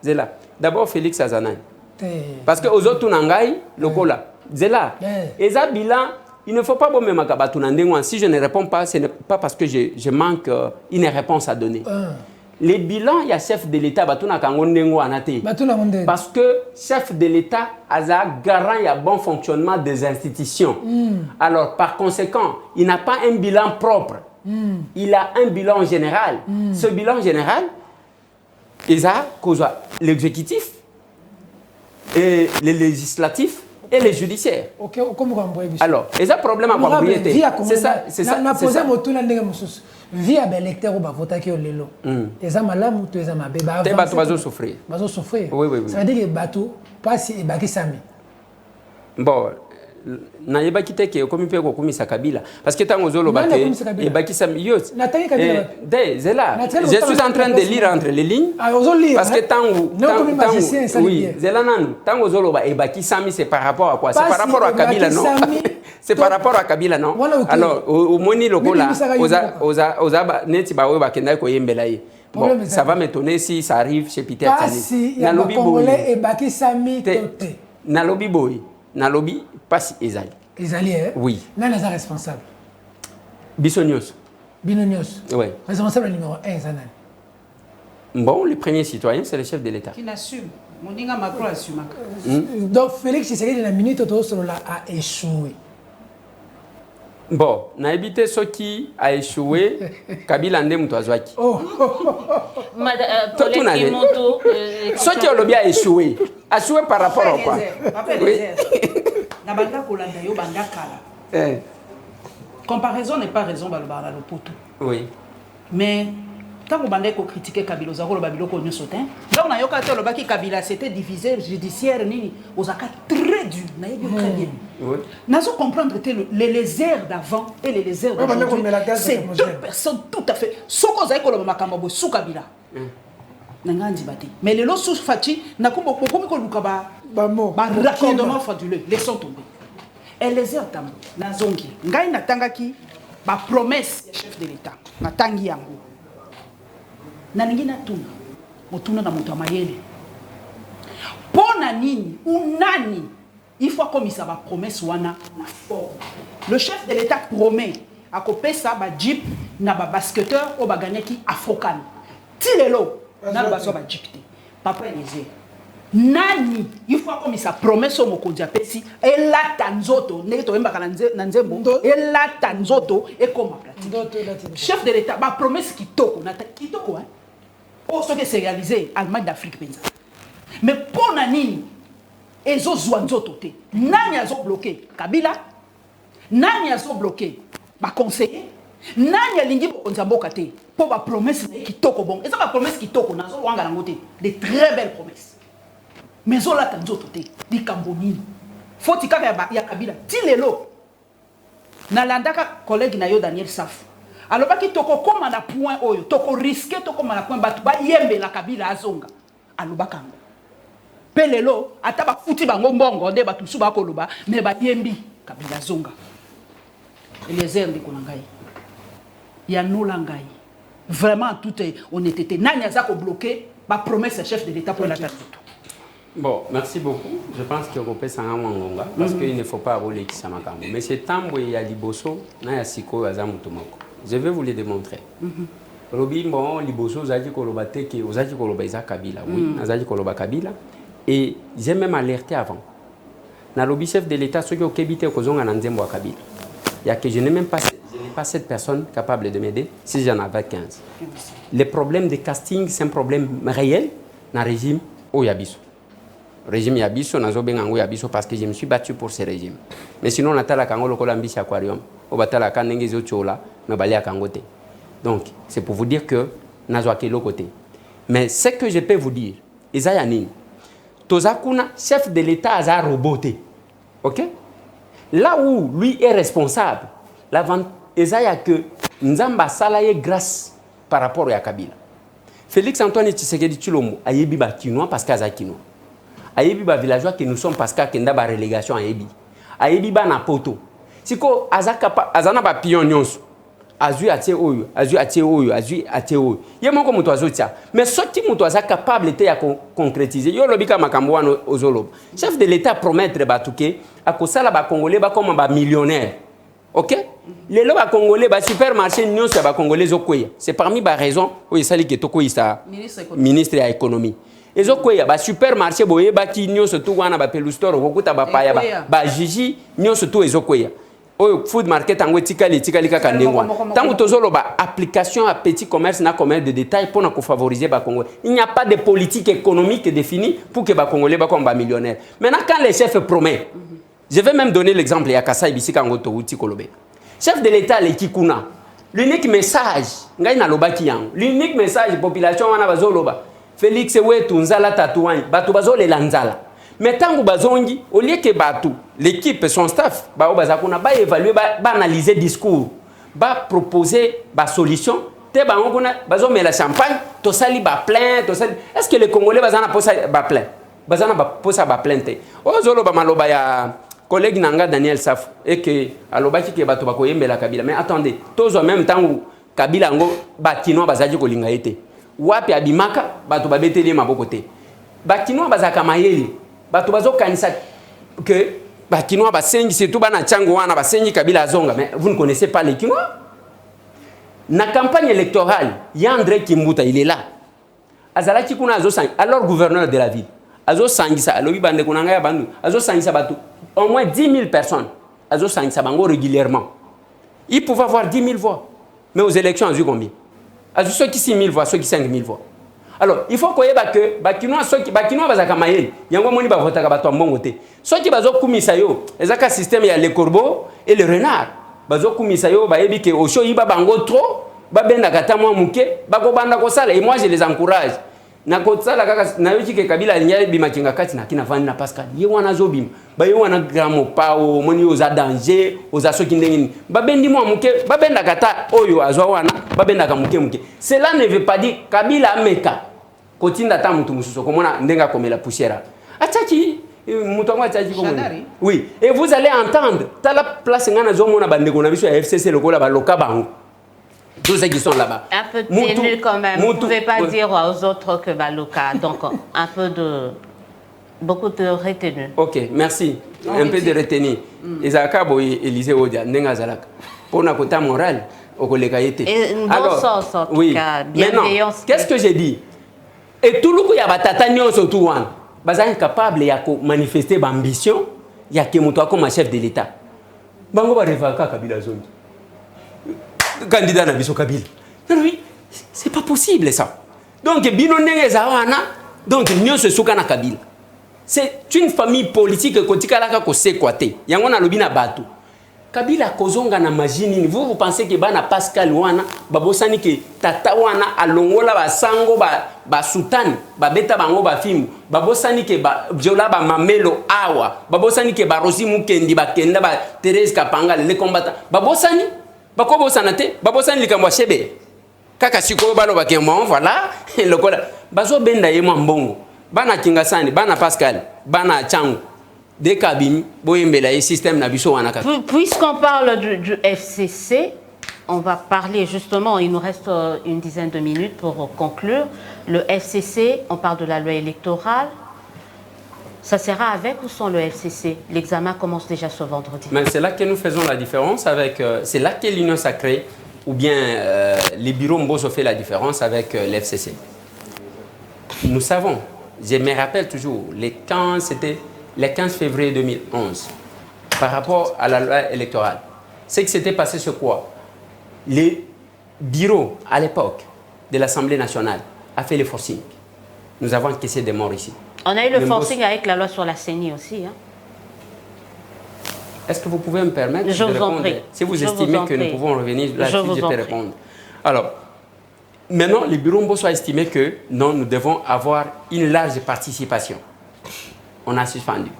zela d'abord Félix Azanay parce que aux autres nangai lokola zela eza bilan il ne faut pas bon même akabatu nandengo si je ne réponds pas ce n'est pas parce que je manque une réponse à donner. Les bilans, il y a chef de l'État, parce que chef de l'État a garant il y a bon fonctionnement des institutions. Alors, par conséquent, il n'a pas un bilan propre. Il a un bilan général. Ce bilan général, il a l'exécutif, et les législatifs et les judiciaires. Alors, il y a un problème à propriété. C'est ça.
Via l'électeur ou votaki lelo. Eza malamu to eza mabe ba.
Te bato bazo souffrir.
Bazo souffrir.
Oui.
Ça veut dire que bato passe et baki sami.
Bon, na yeba kite ke komi pe ko komi sakabila parce que tango zolo bate et baki sami yos.
Natani kabila.
Zela. Je suis en train de lire entre les lignes. Parce que tango oui, zela nan tango zolo ba e baki sami c'est par rapport à quoi? C'est par rapport à Kabila non? C'est par rapport à Kabila, non? Alors, au Moni Lokola, neti ba weba kenda ko yembela ye. Bon, ça va m'étonner si ça arrive chez Peter Tchani.
Nalobi Congolais et baki sami toté.
Nalobi boy, nalobi pas ezali.
Ezali
oui.
Nana est responsable.
Bisonios.
Binonios.
Oui.
Responsable numéro 1 Zanan.
Bon, le premier citoyen, c'est le chef de l'État.
Qui n'assume. Moninga Macron assume.
Donc Félix Tshisekedi la minute a échoué.
Bon, na évité ce qui a échoué, Kabila ndé mutwazwaki. Ce qui a bien échoué, a échoué par rapport à quoi?
Comparaison n'est pas raison, balobara le poteau.
Oui.
Mais quand vous bandez critiquer Kabila, vous avez dit que sauté. Là on a eu que Kabila c'était divisé judiciaire nini, aux accords très dur, très bien. Nous devons comprendre que les lézards d'avant et les lézards d'aujourd'hui, c'est deux personnes tout à fait. Ce que vous avez dit, c'est sous Kabila. Mais les lots sous Fati, n'a pas de raccordement frauduleux. Laissons tomber. Et les lézards d'avant, Nazongi, Ngaï Natangaki, ma promesse du chef de l'État, Natangi Yango. Naningi natuna, motuna na moto amayele. Pona nini ou nani, il faut comme ça va promesse wana na fort. Le chef de l'État promet à couper ça ba jeep na ba basketteur au ba gagner qui afrocan. Tilelo na ba so ba jeep te. Papa Elise. Nani, il faut comme ça promesse au mokonzi apesi et la tanzoto ne to emba kana nzembo et la tanzoto et comme pratique. Chef de l'État ba promesse kitoko na kitoko hein. Oh, ce qui s'est réalisé, Allemagne d'Afrique. Mais pour Nani, ils ont zoanzototé. Nani a bloqué Kabila, Nani a bloqué ma conseiller, Nani a lingi pour Nzambokate pour ma promesse qui toko bon. Et ça ma promesse qui toko na zo wanga ngote, des très belles promesses. Mais zo la tanzototé, di Cambonini. Faut tika ya Kabila, tilelo. Na landaka collègue na yo Daniel Saf. Alors baki toko koma na point oyo toko risqué toko na point batu ba yembe la Kabila azonga alobaka ngo pelelo ata ba futi bango mbongo nde batu suba koloba mais ba yembi Kabila azonga Eliezer ndiko na ngai ya nola ngai vraiment tout est honnêteté nani aza ko bloquer ba promesse chef de l'État pour la tête.
Bon, merci beaucoup. Je pense que Europé Sanga Mwangonga, parce qu'il ne faut pas voler qui s'amakambo. Mais c'est Tambo et Liboso, na ya siko azamutomoko. Je vais vous les démontrer. Robi bon Liboso zaki koloba teke, ozaki koloba Isa Kabila. Oui, nazaki koloba Kabila. Et j'ai même alerté avant. Na lobby chef de l'État, ceux qui ont kébité au Kozonga Nanzembo Kabila. Il y a que je n'ai pas cette personne capable de m'aider si j'en avais 15. Les problèmes de casting, c'est un problème réel dans le régime Oyabiso. Régime Yabiso, nazobengango Yabiso parce que je me suis battu pour ce régime. Mais sinon, on a la Kango lokola mbisi aquarium. On a la Kanenge zochola, mais balé à Kangote. Donc, c'est pour vous dire que nazoake l'autre côté. Mais ce que je peux vous dire, Isayanin, Tozakuna, chef de l'État, a roboté. Ok? Là où lui est responsable, Isaiah que Nzamba Salaye grâce par rapport à Kabila. Félix Antoine Tshisekedi Tshilombo a yebi ba kinois parce qu'aza kinois. A yebi ba villageois que nous sommes parce qu'akenda ba relégation a yebi. A yebi ba na poto. Siko azana ba pion nyonso. Azui atie oyo, azui atie oyo, azui atie oyo. Ye moko muto azotia. Mais soti muto aza capable te ya concrétiser. Yo lobika makambo wana ozoloba. Chef de l'État promettre batuke akosala ba congolais ba comme ba millionnaire. OK? Les lois congolais ba supermarché nyonso ba congolais zokoya. C'est parmi ba raison où il sali ke toko isa ministre de l'économie. Ezokoya ba supermarché boye ba ki nyonso tu wana ba pelustoro kokuta ba paya ba jiji nyonso tu ezokoya. Au food market en tikali kaka ndengwa. Tant que tozolo ba application à petit commerce na commerce de détail pour na favoriser ba Congolais. Il n'y a pas de politique économique définie pour que ba Congolais ba comme ba millionnaire. Maintenant quand les chefs promettent, je vais même donner l'exemple ya Kasai Bisika ngoto uti kolobe. Chef de l'État le Kikuna. L'unique message ngai na lobaki yango. L'unique message population wana bazoloba. Félix wetu nzala tatouani bato bazole lanzala. Mais tant que bazongi, au lieu que batou, l'équipe, son staff, ba évaluer, ba analyser discours, ba proposer ba solution, te ba ngona bazo mais la champagne, to sali ba plein, to sali. Est-ce que les Congolais bazana posa ba plein? Bazana ba posa ba plein te. O zolo ba maloba ya collègue nanga Daniel Saf et que aloba ki ke bato ba koyembela Kabila. Mais attendez, tous en même temps Kabila ngo ba kino bazaji ko linga ete. Wapi abimaka bato ba beteli maboko te. Ba kino bazaka mayeli. Bato bazo kanisa que ba kinois ba sengi c'est tout bana chango wana ba sengi Kabila zonga, mais vous ne connaissez pas les kinois. Na campagne électorale, André Kimbuta il est là. Azala kikuna azo sang alors gouverneur de la ville. Azo sangisa alobi bande kunanga ya bandu. Azo sangisa bato au moins 10 000 personnes. Azo sangisa bango régulièrement. Il pouvait avoir 10 000 voix. Mais aux élections azu combien? Azu ceux qui 6 000 voix, ceux qui 5 000 voix. Alors, il faut qu'on ait que bakinois bazaka mayeli yango moni ba votaka bato mbongo te. Soki bazo kumisa yo, ezaka système ya le corbeau et le renard. Bazo kumisa yo ba yebi ke osho yiba bango trop, ba benda kata mwa muke, ba ko banda ko sala et moi je les encourage. Na ko sala kaka na yo ki Kabila nyali bima kinga kati na kina vani na Pascal. Ye wana zo bim. Ba yo wana gramo pao moni yo za danger, oza soki ndengini. Ba bendi mwa muke, ba benda kata oyo azwa wana, ba benda ka muke. Cela ne veut pas dire Kabila ameka. Kotinda ta mutu mususo komona ndenga komela poussière. Ataki mutu ngwa ataki komona. Oui, et vous allez entendre ta la place ngana zo mona bandeko na biso ya FCC lokola ba loka bango. Tous ceux qui sont là-bas.
Un peu ténu quand même. Vous ne pouvez pas dire aux autres que Baloka. Donc un peu de beaucoup de retenue. OK, merci. Un peu de retenue. Ezaka boy Élysée Odia ndenga zalaka. Pour na kota moral okoleka yete. Alors, sens en tout cas, bienveillance.
Qu'est-ce que j'ai dit? Et tout le monde y a batata nyonso tout wan. Baza incapable ya ko manifester ba ambition ya ke muto comme chef de l'État. Bango ba revaka Kabila zongi. Candidat na biso Kabila. Non oui, c'est pas possible ça. Donc bino ndenge za wana, donc nyonso suka na Kabila. C'est une famille politique ko tikalaka ko sekwate. Yango na lobi na bato. Kabila kozonga na majini, vous pensez que bana Pascal wana babosani ke tata wana alongola ba sango ba sultani ba beta bango ba film babosani ke ba jola ba mamelo awa babosani ke ba Rosi Mukendi ba kenda ba Thérèse Kapanga les combattants babosani bako bosana te babosani likambo chebe kaka siko balo ba kemo voilà lokola bazo benda yemo mbongo bana kingasani bana Pascal bana Changu.
Puisqu'on parle du FCC, on va parler justement, il nous reste une dizaine de minutes pour conclure. Le FCC, on parle de la loi électorale. Ça sera avec ou sans le FCC? L'examen commence déjà ce vendredi.
Mais c'est là que nous faisons la différence avec... c'est là que l'Union sacrée ou bien les bureaux Mbosso fait la différence avec l'FCC. Nous savons, je me rappelle toujours, c'était le 15 février 2011, par rapport à la loi électorale. Ce qui s'était passé, c'est quoi? Les bureaux, à l'époque, de l'Assemblée nationale, a fait le forcing. Nous avons encaissé des morts ici.
On a eu le forcing avec la loi sur la CENI aussi. Hein.
Est-ce que vous pouvez me permettre de répondre? Si vous estimez que nous pouvons revenir là-dessus, je peux répondre. Alors, maintenant, le bureau Mbosso a estimé que non, nous devons avoir une large participation. On a suspendu.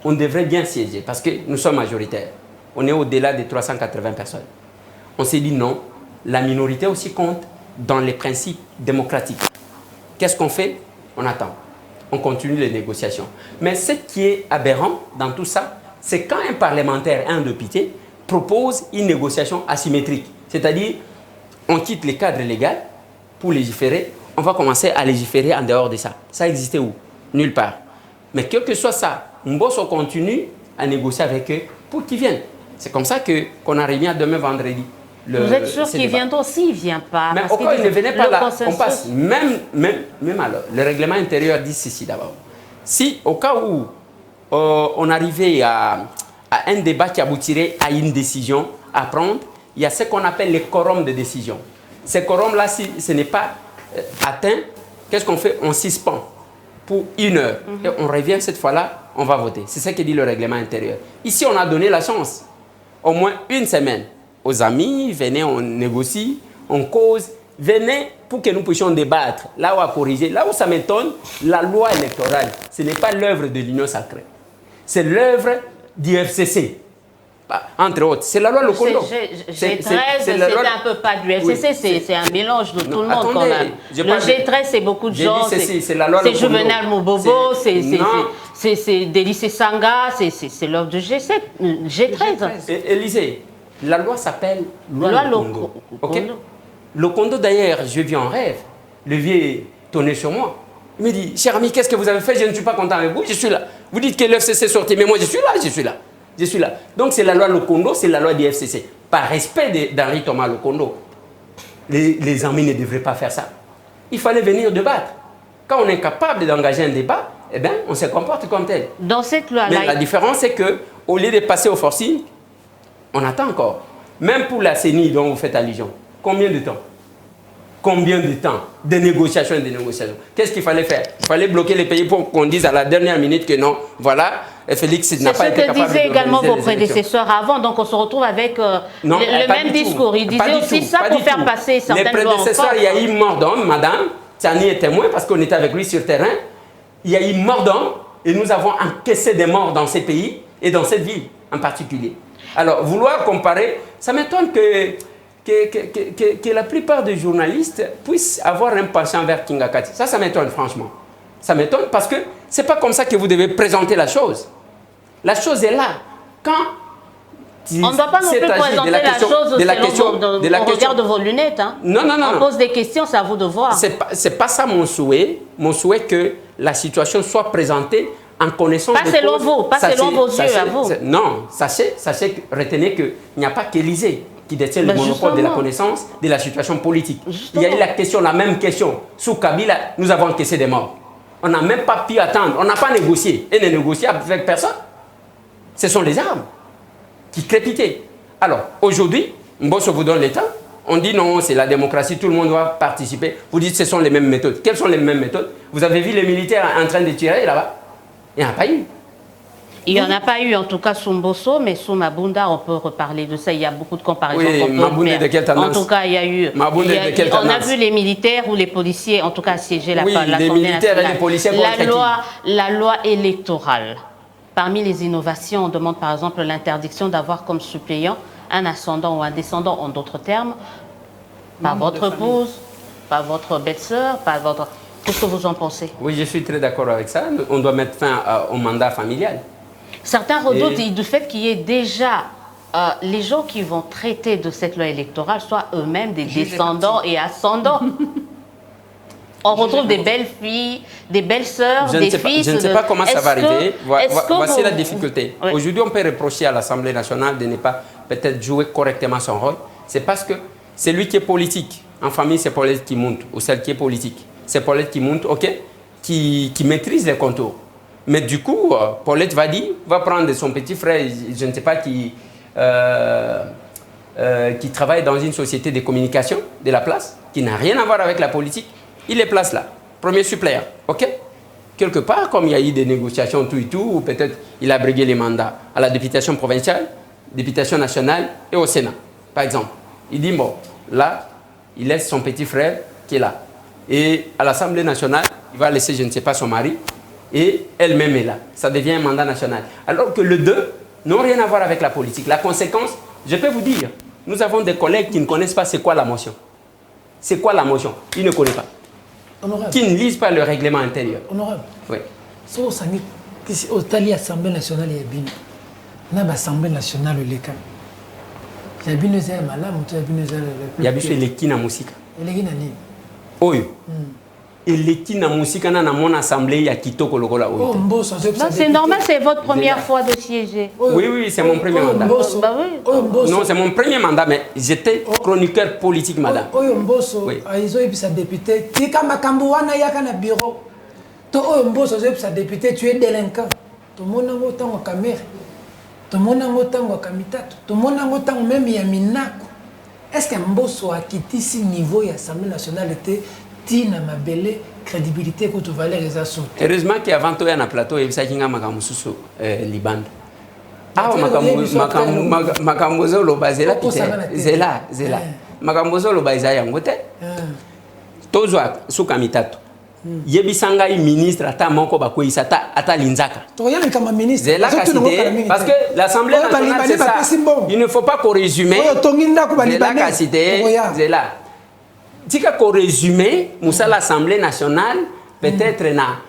On devrait bien siéger parce que nous sommes majoritaires. On est au-delà des 380 personnes. On s'est dit non, la minorité aussi compte dans les principes démocratiques. Qu'est-ce qu'on fait? On attend. On continue les négociations. Mais ce qui est aberrant dans tout ça, c'est quand un parlementaire, un député, propose une négociation asymétrique. C'est-à-dire, on quitte les cadres légaux pour légiférer, on va commencer à légiférer en dehors de ça. Ça existait où? Nulle part. Mais quel que soit ça, Mbosso continue à négocier avec eux pour qu'ils viennent. C'est comme ça qu'on a réuni à demain vendredi.
Vous êtes sûr qu'il viendra aussi? Il ne vient pas.
Mais au cas où il ne venait pas là, on passe. Même alors, le règlement intérieur dit ceci d'abord. Si au cas où on arrivait à un débat qui aboutirait à une décision à prendre, il y a ce qu'on appelle les quorums de décision. Ces quorums-là, si ce n'est pas atteint, qu'est-ce qu'on fait? On suspend pour 1 heure. Et on revient cette fois-là, on va voter. C'est ce que dit le règlement intérieur. Ici, on a donné la chance. Au moins 1 semaine. Aux amis, venez, on négocie, on cause. Venez pour que nous puissions débattre. Là où à corriger, là où ça m'étonne, la loi électorale, ce n'est pas l'œuvre de l'Union sacrée. C'est l'œuvre du FCC. Entre autres, c'est la loi Lokondo.
G13, c'est un peu pas du FCC, oui, c'est un mélange de tout le monde quand même. Le G13, c'est beaucoup de gens. C'est Juvenal Mobobo, c'est Délice Sanga, c'est l'œuvre de G13.
Élisée, la loi s'appelle loi Lokondo. Okay? Lokondo, d'ailleurs, je vis en rêve. Le vieux tournait sur moi. Il me dit, cher ami, qu'est-ce que vous avez fait? Je ne suis pas content avec vous, je suis là. Vous dites que l'FCC est sorti, mais moi je suis là, je suis là. Je suis là. Donc c'est la loi Lokondo, c'est la loi du FCC. Par respect d'Henri Thomas Lokondo, les amis ne devraient pas faire ça. Il fallait venir débattre. Quand on est capable d'engager un débat, eh bien, on se comporte comme tel.
Dans cette loi-là...
Mais la différence, c'est qu'au lieu de passer au forcing, on attend encore. Même pour la CENI dont vous faites allusion, combien de temps? Combien de temps de négociations et de négociations? Qu'est-ce qu'il fallait faire? Il fallait bloquer les pays pour qu'on dise à la dernière minute que non, voilà, Félix n'a pas été capable de...
C'est ce que disaient également vos prédécesseurs avant, donc on se retrouve avec le même discours. Ils disaient aussi ça pour faire passer certaines lois en force. Les prédécesseurs, il y a eu mort d'homme, madame, Tiani est témoin parce qu'on était avec lui sur terrain, il y a eu mort d'homme et nous avons encaissé des morts dans ces pays et dans cette ville en particulier. Alors, vouloir comparer, ça m'étonne que la plupart des journalistes puissent avoir un penchant vers Kingakati. Ça m'étonne franchement. Ça m'étonne parce que ce n'est pas comme ça que vous devez présenter la chose. La chose est là. Quand on ne doit pas non plus présenter la chose au regard de vos lunettes. Hein.
Non.
On pose des questions, c'est à vous de voir.
Ce n'est pas ça mon souhait. Mon souhait que la situation soit présentée en connaissance de cause.
Pas selon vous, pas selon vos yeux à vous.
Non, retenez qu'il n'y a pas qu'Élysée qui détient le monopole de la connaissance de la situation politique. Justement. Il y a eu la même question. Sous Kabila, nous avons encaissé des morts. On n'a même pas pu attendre. On n'a pas négocié. Et ne négocier avec personne. Ce sont les armes qui crépitaient. Alors, aujourd'hui, Mbosso vous donne l'État. On dit non, c'est la démocratie, tout le monde doit participer. Vous dites ce sont les mêmes méthodes. Quelles sont les mêmes méthodes? Vous avez vu les militaires en train de tirer là-bas? Il n'y en a pas eu.
Il n'y en a pas eu, en tout cas, sous Mbosso, mais sous Mabunda, on peut reparler de ça. Il y a beaucoup de comparaisons.
Oui, Mabunda de quelle tendance?
En tout cas, il y a eu... on a vu les militaires ou les policiers, en tout cas, siéger l'Assemblée nationale.
Oui, les militaires et les policiers
la loi électorale. Parmi les innovations, on demande par exemple l'interdiction d'avoir comme suppléant un ascendant ou un descendant, en d'autres termes, pas votre épouse, pas votre belle-sœur, pas votre... Qu'est-ce que vous en pensez?
Oui, je suis très d'accord avec ça. On doit mettre fin au mandat familial.
Certains redoutent du fait qu'il y ait déjà les gens qui vont traiter de cette loi électorale soient eux-mêmes des descendants et ascendants. On retrouve des belles filles, des belles sœurs, des fils.
Je ne sais pas comment ça va arriver. Voici la difficulté.
Oui.
Aujourd'hui, on peut reprocher à l'Assemblée nationale de ne pas peut-être jouer correctement son rôle. C'est parce que c'est lui qui est politique. En famille, c'est Paulette qui monte, ou celle qui est politique. C'est Paulette qui monte, ok, qui maîtrise les contours. Mais du coup, Paulette va prendre son petit frère, je ne sais pas qui travaille dans une société de communication de la place, qui n'a rien à voir avec la politique. Il les place là, premier suppléant, ok? Quelque part, comme il y a eu des négociations, tout et tout, ou peut-être il a brigué les mandats à la députation provinciale, députation nationale et au Sénat, par exemple. Il dit, bon, là, il laisse son petit frère qui est là. Et à l'Assemblée nationale, il va laisser, je ne sais pas, son mari, et elle-même est là. Ça devient un mandat national. Alors que les deux n'ont rien à voir avec la politique. La conséquence, je peux vous dire, nous avons des collègues qui ne connaissent pas c'est quoi la motion. C'est quoi la motion? Ils ne connaissent pas.
Honorable.
Qui ne lisent pas le règlement intérieur.
Honorable.
Oui.
So sangi kisi otali Assemblée nationale ya bino. Na ba Assemblée nationale le cas. Ya bino za malamu to ya bino za le.
Ya biso eleki na musika.
Eleki na nini?
Oyo. Eleki na musika na mon assemblée ya kitoko lokola oyo.
Oh mboso
Non, c'est normal, c'est votre première fois de siéger.
Oui, c'est mon premier mandat.
Bah oui.
Non, c'est mon premier mandat, mais j'étais chroniqueur politique, madame.
Oyo mboso
Oui.
aizo ebisa député tika makambo wana yaka na bureau. To oyo mboso zo ebisa député tu es délinquant. To mona ngo tango caméra. To mona ngo tango kamitatu. To mona ngo tango même ya minako. Est-ce que mboso akitisi niveau ya Assemblée nationale était tina mabele crédibilité que tu valais les assauts.
Heureusement qu'avant toi, il y a un plateau et ça, il y a un Liban. Ah, makambozo lo bazela pite. Zela. Makambozo lo bazela yangote. Tozwa suka mitatu. Yebisanga i ministre ata moko bakoisa ata linzaka.
Toyana kama ministre.
Zela kasite parce que l'Assemblée nationale c'est ça. Il ne faut pas qu'on résume. Zela kasite. Zela. Tika ko résumer Moussa l'Assemblée nationale peut-être na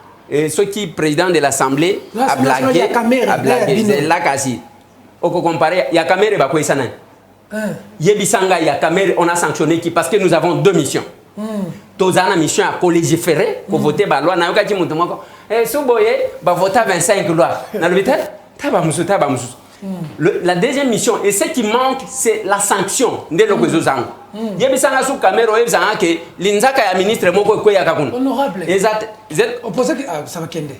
ceux qui président de l'Assemblée a blagué c'est là kasi oko comparer ya caméra ba ko isana yebisanga ya caméra on a sanctionné qui parce que nous avons deux missions tozana mission à légiférer pour voter ba loi na yoka ki mutu moko soboye ba voter 25 lois na le bitel taba musu la deuxième mission, et ce qui manque, c'est la sanction de l'Ogozozang. Il y a sous caméra que l'inzaka ya ministre moko ko ya kakun.
Honorable.
Exact.
Opposé que ça va kende.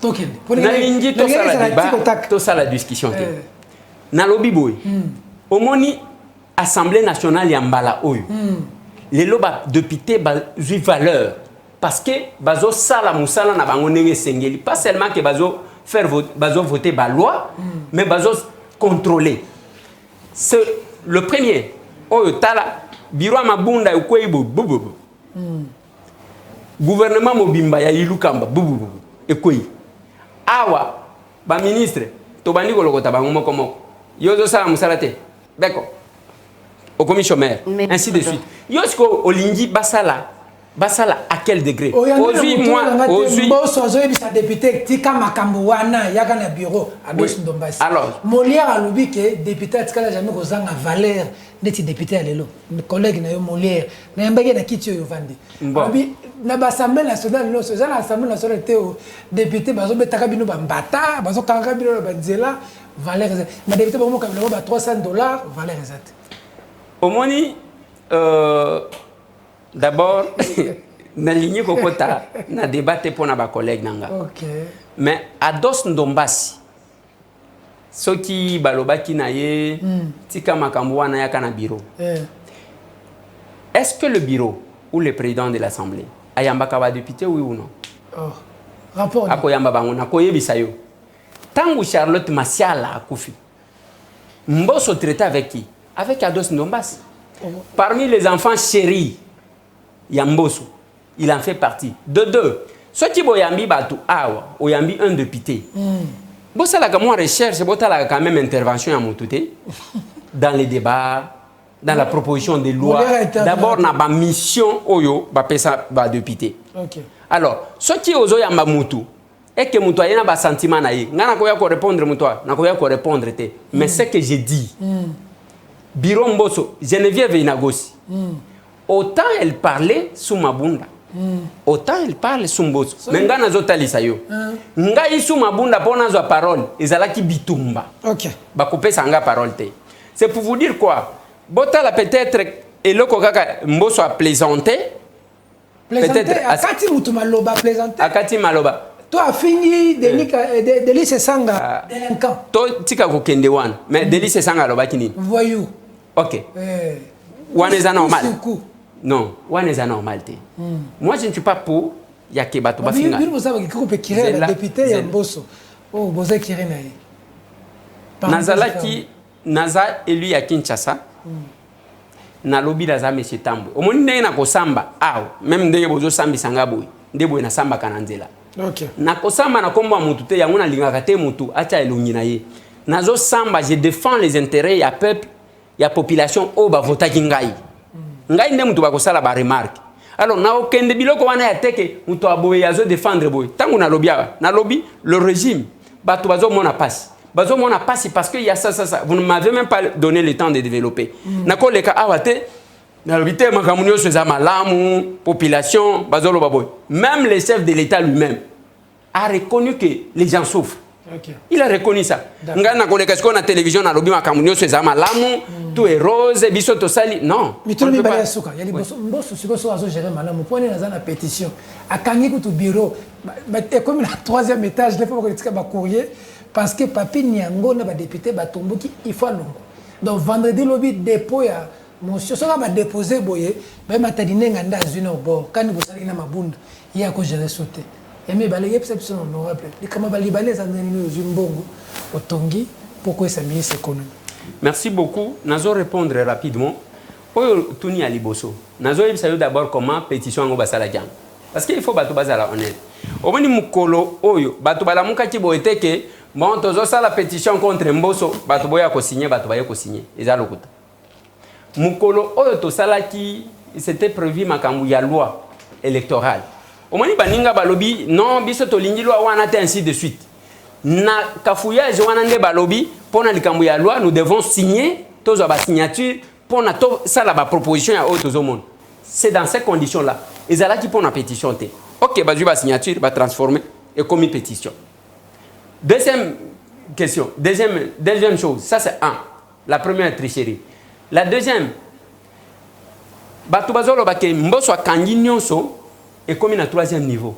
Tokende.
Na lingi to ça la débat, to ça la discussion. Na lobi boy. Omoni Assemblée nationale ya mbala oyo. Les loba député ba ju valeur parce que bazo sala musala na bango ndenge sengeli, pas seulement que faire voter la loi, mais contrôler. C'est le premier. Oh, tala biro mabunda ukweibo bubu. Gouvernement mobimba ya ilukamba bubu. Ekwei. Awa ba ministre to bandi ko lokota bango moko moko. Yozo sala musalate. Beko. Au commission maire, ainsi de suite. Yosko olingi basala à quel degré?
Aujourd'hui, moi, député tika makambo wana yaka na bureau à Ndombasi.
Alors,
Molière a lobi que député atikala jamais kozanga valeur neti député alelo. Collègue na yo Molière na yambaki na kiti yo vandi. Abi na l'Assemblée nationale no so za l'Assemblée nationale te député bazo betaka bino ba mbata bazo kanga bino ba nzela valeur na député ba mo ka ba $300 valeur exacte.
Omoni d'abord, na ligne kokota na débatté pour na ba collègue nanga.
OK.
Mais à Dos Ndombasi, ceux qui balobaki na ye tika makambo wana ya kana bureau. Est-ce que le bureau ou le président de l'Assemblée ayambaka ba député oui ou non?
Oh. Rapport.
Akoyamba bango na koyebisa yo. Tangu Charlotte Masiala akufi. Mboso traité avec qui? Avec Ados Ndombasi. Parmi les enfants chéris Yamboso, il en fait partie. De deux, ceux qui boyambi batu awa, oyambi un député. Bossa la comme recherche, bossa la quand même intervention à Moutouté dans les débats, dans la proposition de loi. D'abord na ba mission oyo ba pesa ba député.
OK.
Alors, ceux qui ozo yamba Moutou, et que muto ayena ba sentiment na ye ngana ko ya ko répondre muto na ko ya ko répondre te mais ce que j'ai dit Biro Mbosso Geneviève Inagosi autant elle parlait sous Mabunda autant elle parle sous Mbosso mais ngana zotalisa yo ngai sous Mabunda pona zo parole ezalaki bitumba
OK
ba couper sanga parole te c'est pour vous dire quoi botala peut-être eloko kaka Mbosso a plaisanté
peut-être akati mutu maloba plaisanté
akati maloba
toi a fini Delice Sanga délinquant
to tika ko kende wana mais Delice Sanga alobaki nini
voyou
OK wana est normal non wana est normal te moi je ne suis pas pour ya ke bato ba finga
vous savez que peut kirer la député ya Mbosso oh boza kirer na
nazalaki naza élu ya Kinshasa na lobby da za monsieur Tambwe omoni ndenge na kosamba aw même ndenge bozo sambi sanga boy ndebo na samba kananzela
OK
na kosamba na komba mutu te yango na lingaka te mutu acha elongi na ye nazo samba je défends les intérêts ya peuple ya population o ba votaki ngai ngai nde mutu ba kosala ba remarque alors na okende biloko wana ya teke mutu aboye yazo défendre boy tangu na lobby le régime bato bazo mona passe parce que il y a ça vous ne m'avez même pas donné le temps de développer nako leka awate na lobby te makamunyo soza malamu population bazolo baboy même le chef de l'état lui-même a reconnu que les gens souffrent.
Okay.
Il a reconnu ça. Ngana koleka siko na télévision na lobby makamunyo soza malamu tout est rose biso to sali non
mitolo mi bala suka yali Mbosso siko so azo gérer malamu pone na za pétition akangi ku to bureau comme la 3e étage les faut que ba courrier parce que papi Nyango na ba député ba tomboki il faut longo donc vendredi lobby dépôt ya monsieur soka ba déposer boye ba matadine nganda azuna bo kandi bosali na mabunda ya ko gérer sauter et mais balé exception honorable les kama ba libanais andeni zimbongo otongi pourquoi ça ministre économie.
Merci beaucoup nazo répondre rapidement oyo tuni ali boso nazo yebisa yo d'abord comment pétition ngo basala jang parce que il faut bato bazala honnête omoni mukolo oyo bato balamuka ki boete ke bon tozo sala pétition contre Mbosso bato boya ko signer bato baye ko signer eza lokuta mukolo oyo to sala ki c'était prévu makambu ya loi électorale omoni baninga balobi non biso to lingi loi wana te ainsi de suite na kafouillage wana nde balobi pona likambu ya loi nous devons signer tozo ba signature pona to sala ba proposition ya auto zo monde c'est dans ces conditions là ezala ki pona pétition te OK ba ba signature ba transformer et comme une pétition. Deuxième question, deuxième chose, ça c'est un, la première tricherie. La deuxième, bato bazolo bake Mbosso akangi nyonso et comme na troisième niveau.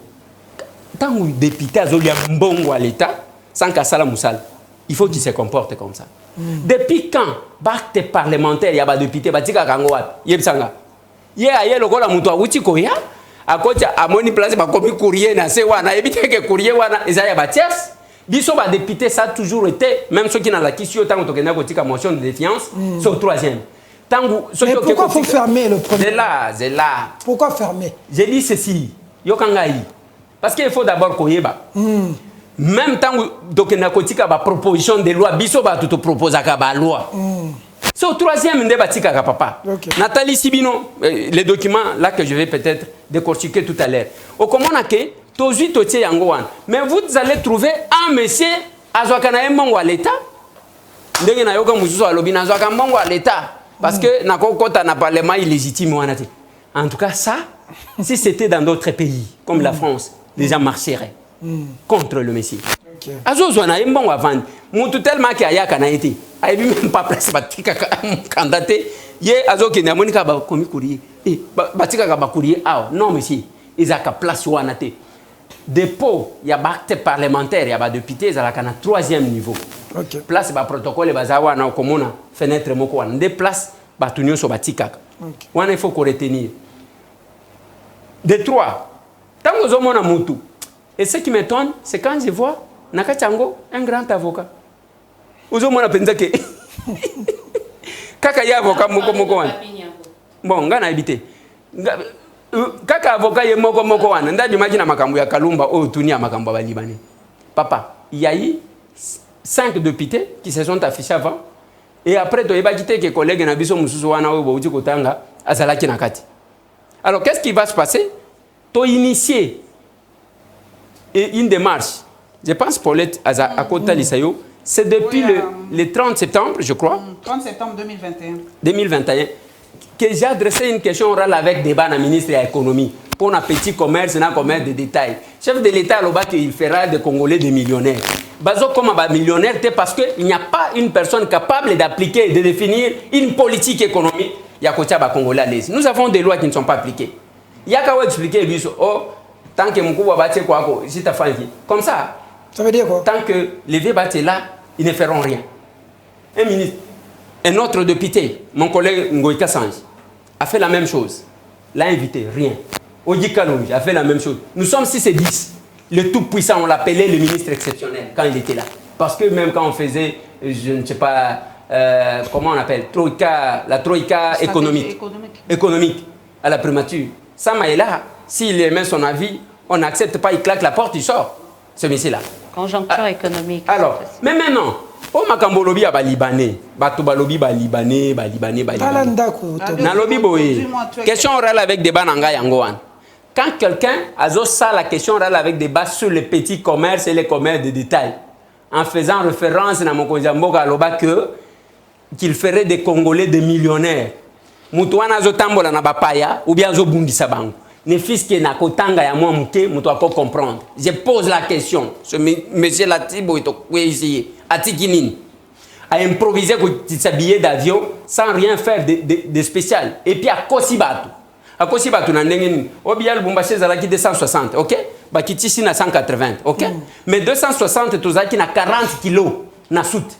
Tant que député azoli ya mbongo à l'état sans kasala musala, il faut qu'il se comporte comme ça. Depuis quand bakte parlementaire ya ba député batika kango wapi? Yebsanga. Ye aye lokola mutu awuti koya akocha amoni place ba komi courrier na se wana ebite ke courrier wana ezaya ba tierce. Biso ba député ça a toujours été même ceux qui na la question tant que na kotika motion de défiance c'est au troisième.
Mais pourquoi faut fermer le premier?
C'est là.
Pourquoi fermer?
J'ai dit ceci. Yokangai. Parce qu'il faut d'abord koyeba. Même tant que na kotika ba proposition de loi biso ba tout propose ka ba loi. C'est au troisième nde batika ka papa.
Okay.
Nathalie Sibino les documents là que je vais peut-être décortiquer tout à l'heure. Au comment na ke tozi totie yango wana. Mais vous allez trouver un monsieur azwakana mbongo à l'état. Ndenge na yoka mususu alobi na azwaka mbongo à l'état parce que na kokota na parlement illégitime wana te. En tout cas ça si c'était dans d'autres pays comme la France, les gens marcheraient contre le Messie. Azozwa na mbongo avant. Mutu tellement ki ayaka na été. Ayebi même pas place batika candidaté. Ye azoki na monika ba komi courrier. Batika ka ba courrier ah non monsieur, izaka place wana te. Dépôt ya acte parlementaire ya ba député ezalaka na 3e niveau.
OK.
Place ba protocole bazawa na komona fenêtre moko wana. Des places ba tunyo so batika.
OK.
Wana il faut qu'on retenir. De 3. Tango zomona mutu. Et ce qui m'étonne, c'est quand je vois Nakachango, un grand avocat. Uzomona penza ke kaka ya avocat moko wana. Bon, ngana habité. Kaka avocat ye moko wana. Ndadi imagine makambo ya Kalumba o tunia makambo ba Libanais. Papa, il y a eu 5 députés qui se sont affichés avant et après to yeba kité que collègue na biso mususu wana o bo uti kotanga azalaki nakati. Alors qu'est-ce qui va se passer? To initier et une démarche. Je pense Paulette à Kota Lisayo, c'est depuis le 30 septembre, je crois.
30 septembre 2021.
2021, que j'ai adressé une question orale avec débat à ministre de l'économie pour un petit commerce, un commerce de détail. Chef de l'État, il fera des Congolais des millionnaires. Bazo comme un millionnaire, parce qu'il n'y a pas une personne capable d'appliquer, de définir une politique économique. Il y a côté Congolais. Nous avons des lois qui ne sont pas appliquées. Il y a qu'à expliquer, tant que mon coup va battre quoi, comme ça.
Ça veut dire quoi?
Tant que les vieux battent là, ils ne feront rien. Un ministre, un autre député, mon collègue Ngoïka Sanj, a fait la même chose. L'a invité, rien. Oji Kalonji a fait la même chose. Nous sommes 6 et 10. Le tout-puissant, on l'appelait le ministre exceptionnel quand il était là. Parce que même quand on faisait, je ne sais pas, comment on appelle, la troïka économique à la primature. Sama est là. S'il émet son avis, on n'accepte pas, il claque la porte, il sort. Ce monsieur-là.
Conjoncture économique.
Alors, mais maintenant, oh makambo lobi ba libanais, bato ba lobi ba libanais. Na lobi boye. Question orale avec débat nanga yangoan. Quand quelqu'un a ça la question orale avec débat sur les petits commerces et les commerces de détail, en faisant référence à mon konjamboka loba que qu'il ferait des Congolais des millionnaires. Mutuana zo tambola na bapaya ou bien zo bundisa bango. Ne fils qui n'a kotanga ya moi muke muto ako comprendre. Je pose la question. Ce monsieur Latibo est ici à Tikinine a improvisé sa billet d'avion sans rien faire de spécial. Et puis à Kosibatu. À Kosibatu na ndengeni obial Bumbashi zalaki 260, OK? Ba kitisi na 180, OK? Mais 260 tozaki na 40 kilos na soute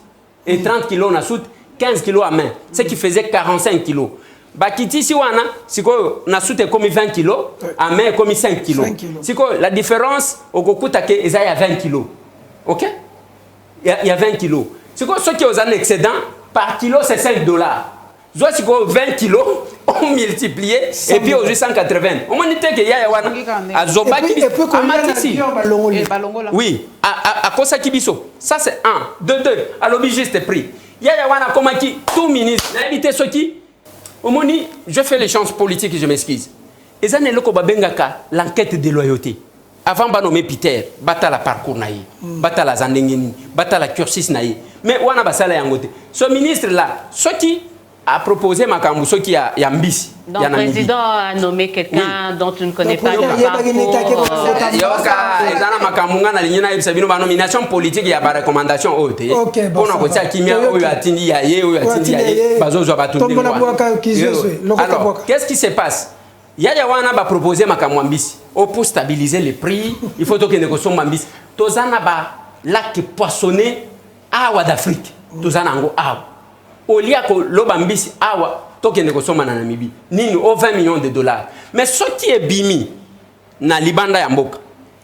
et 30 kilos na soute, 15 kilos à main, ce qui faisait 45 kilos. Bakiti si wana, siko na soute comme 20 kilos, à main comme 5 kilos. Siko la différence au kokuta ke il y a 20 kilos. OK? Il y a 20 kilos. Siko ceux qui ont un excédent par kilo c'est $5. Soit siko 20 kilos on multiplié et puis aujourd'hui 180. On m'a dit que il y a wana azobaki amatisi. Oui, à kosa kibiso. Ça c'est 1, 2 à l'objet juste prix. Il y a wana comme qui tout ministre, l'invité ceux qui Omoni, je fais les chances politiques et je m'excuse. Et ça, c'est l'enquête de loyauté. Avant de nommer Peter, bata la parcours naïe, bata la zandengeni, bata la cursus naïe. Mais on a basala yangote. Ce ministre-là, ce qui a proposé Makambu, ce qui a ambisi.
Donc, le président a nommé quelqu'un dont tu ne connais pas le
parcours. Nomination politique, il y a des recommandations hautes. Alors, qu'est-ce qui se passe? Il y a proposé Makamwambisi pour stabiliser les prix. Il faut que nous soyons ambitieux. Tozana ba lac poissonné awa d'Afrique. Tozana ngo awa. Au lieu que l'obambisi awa toke nekosoma na Namibie. Nini au 20 millions de dollars. Mais ce qui est bimi na libanda ya mboka.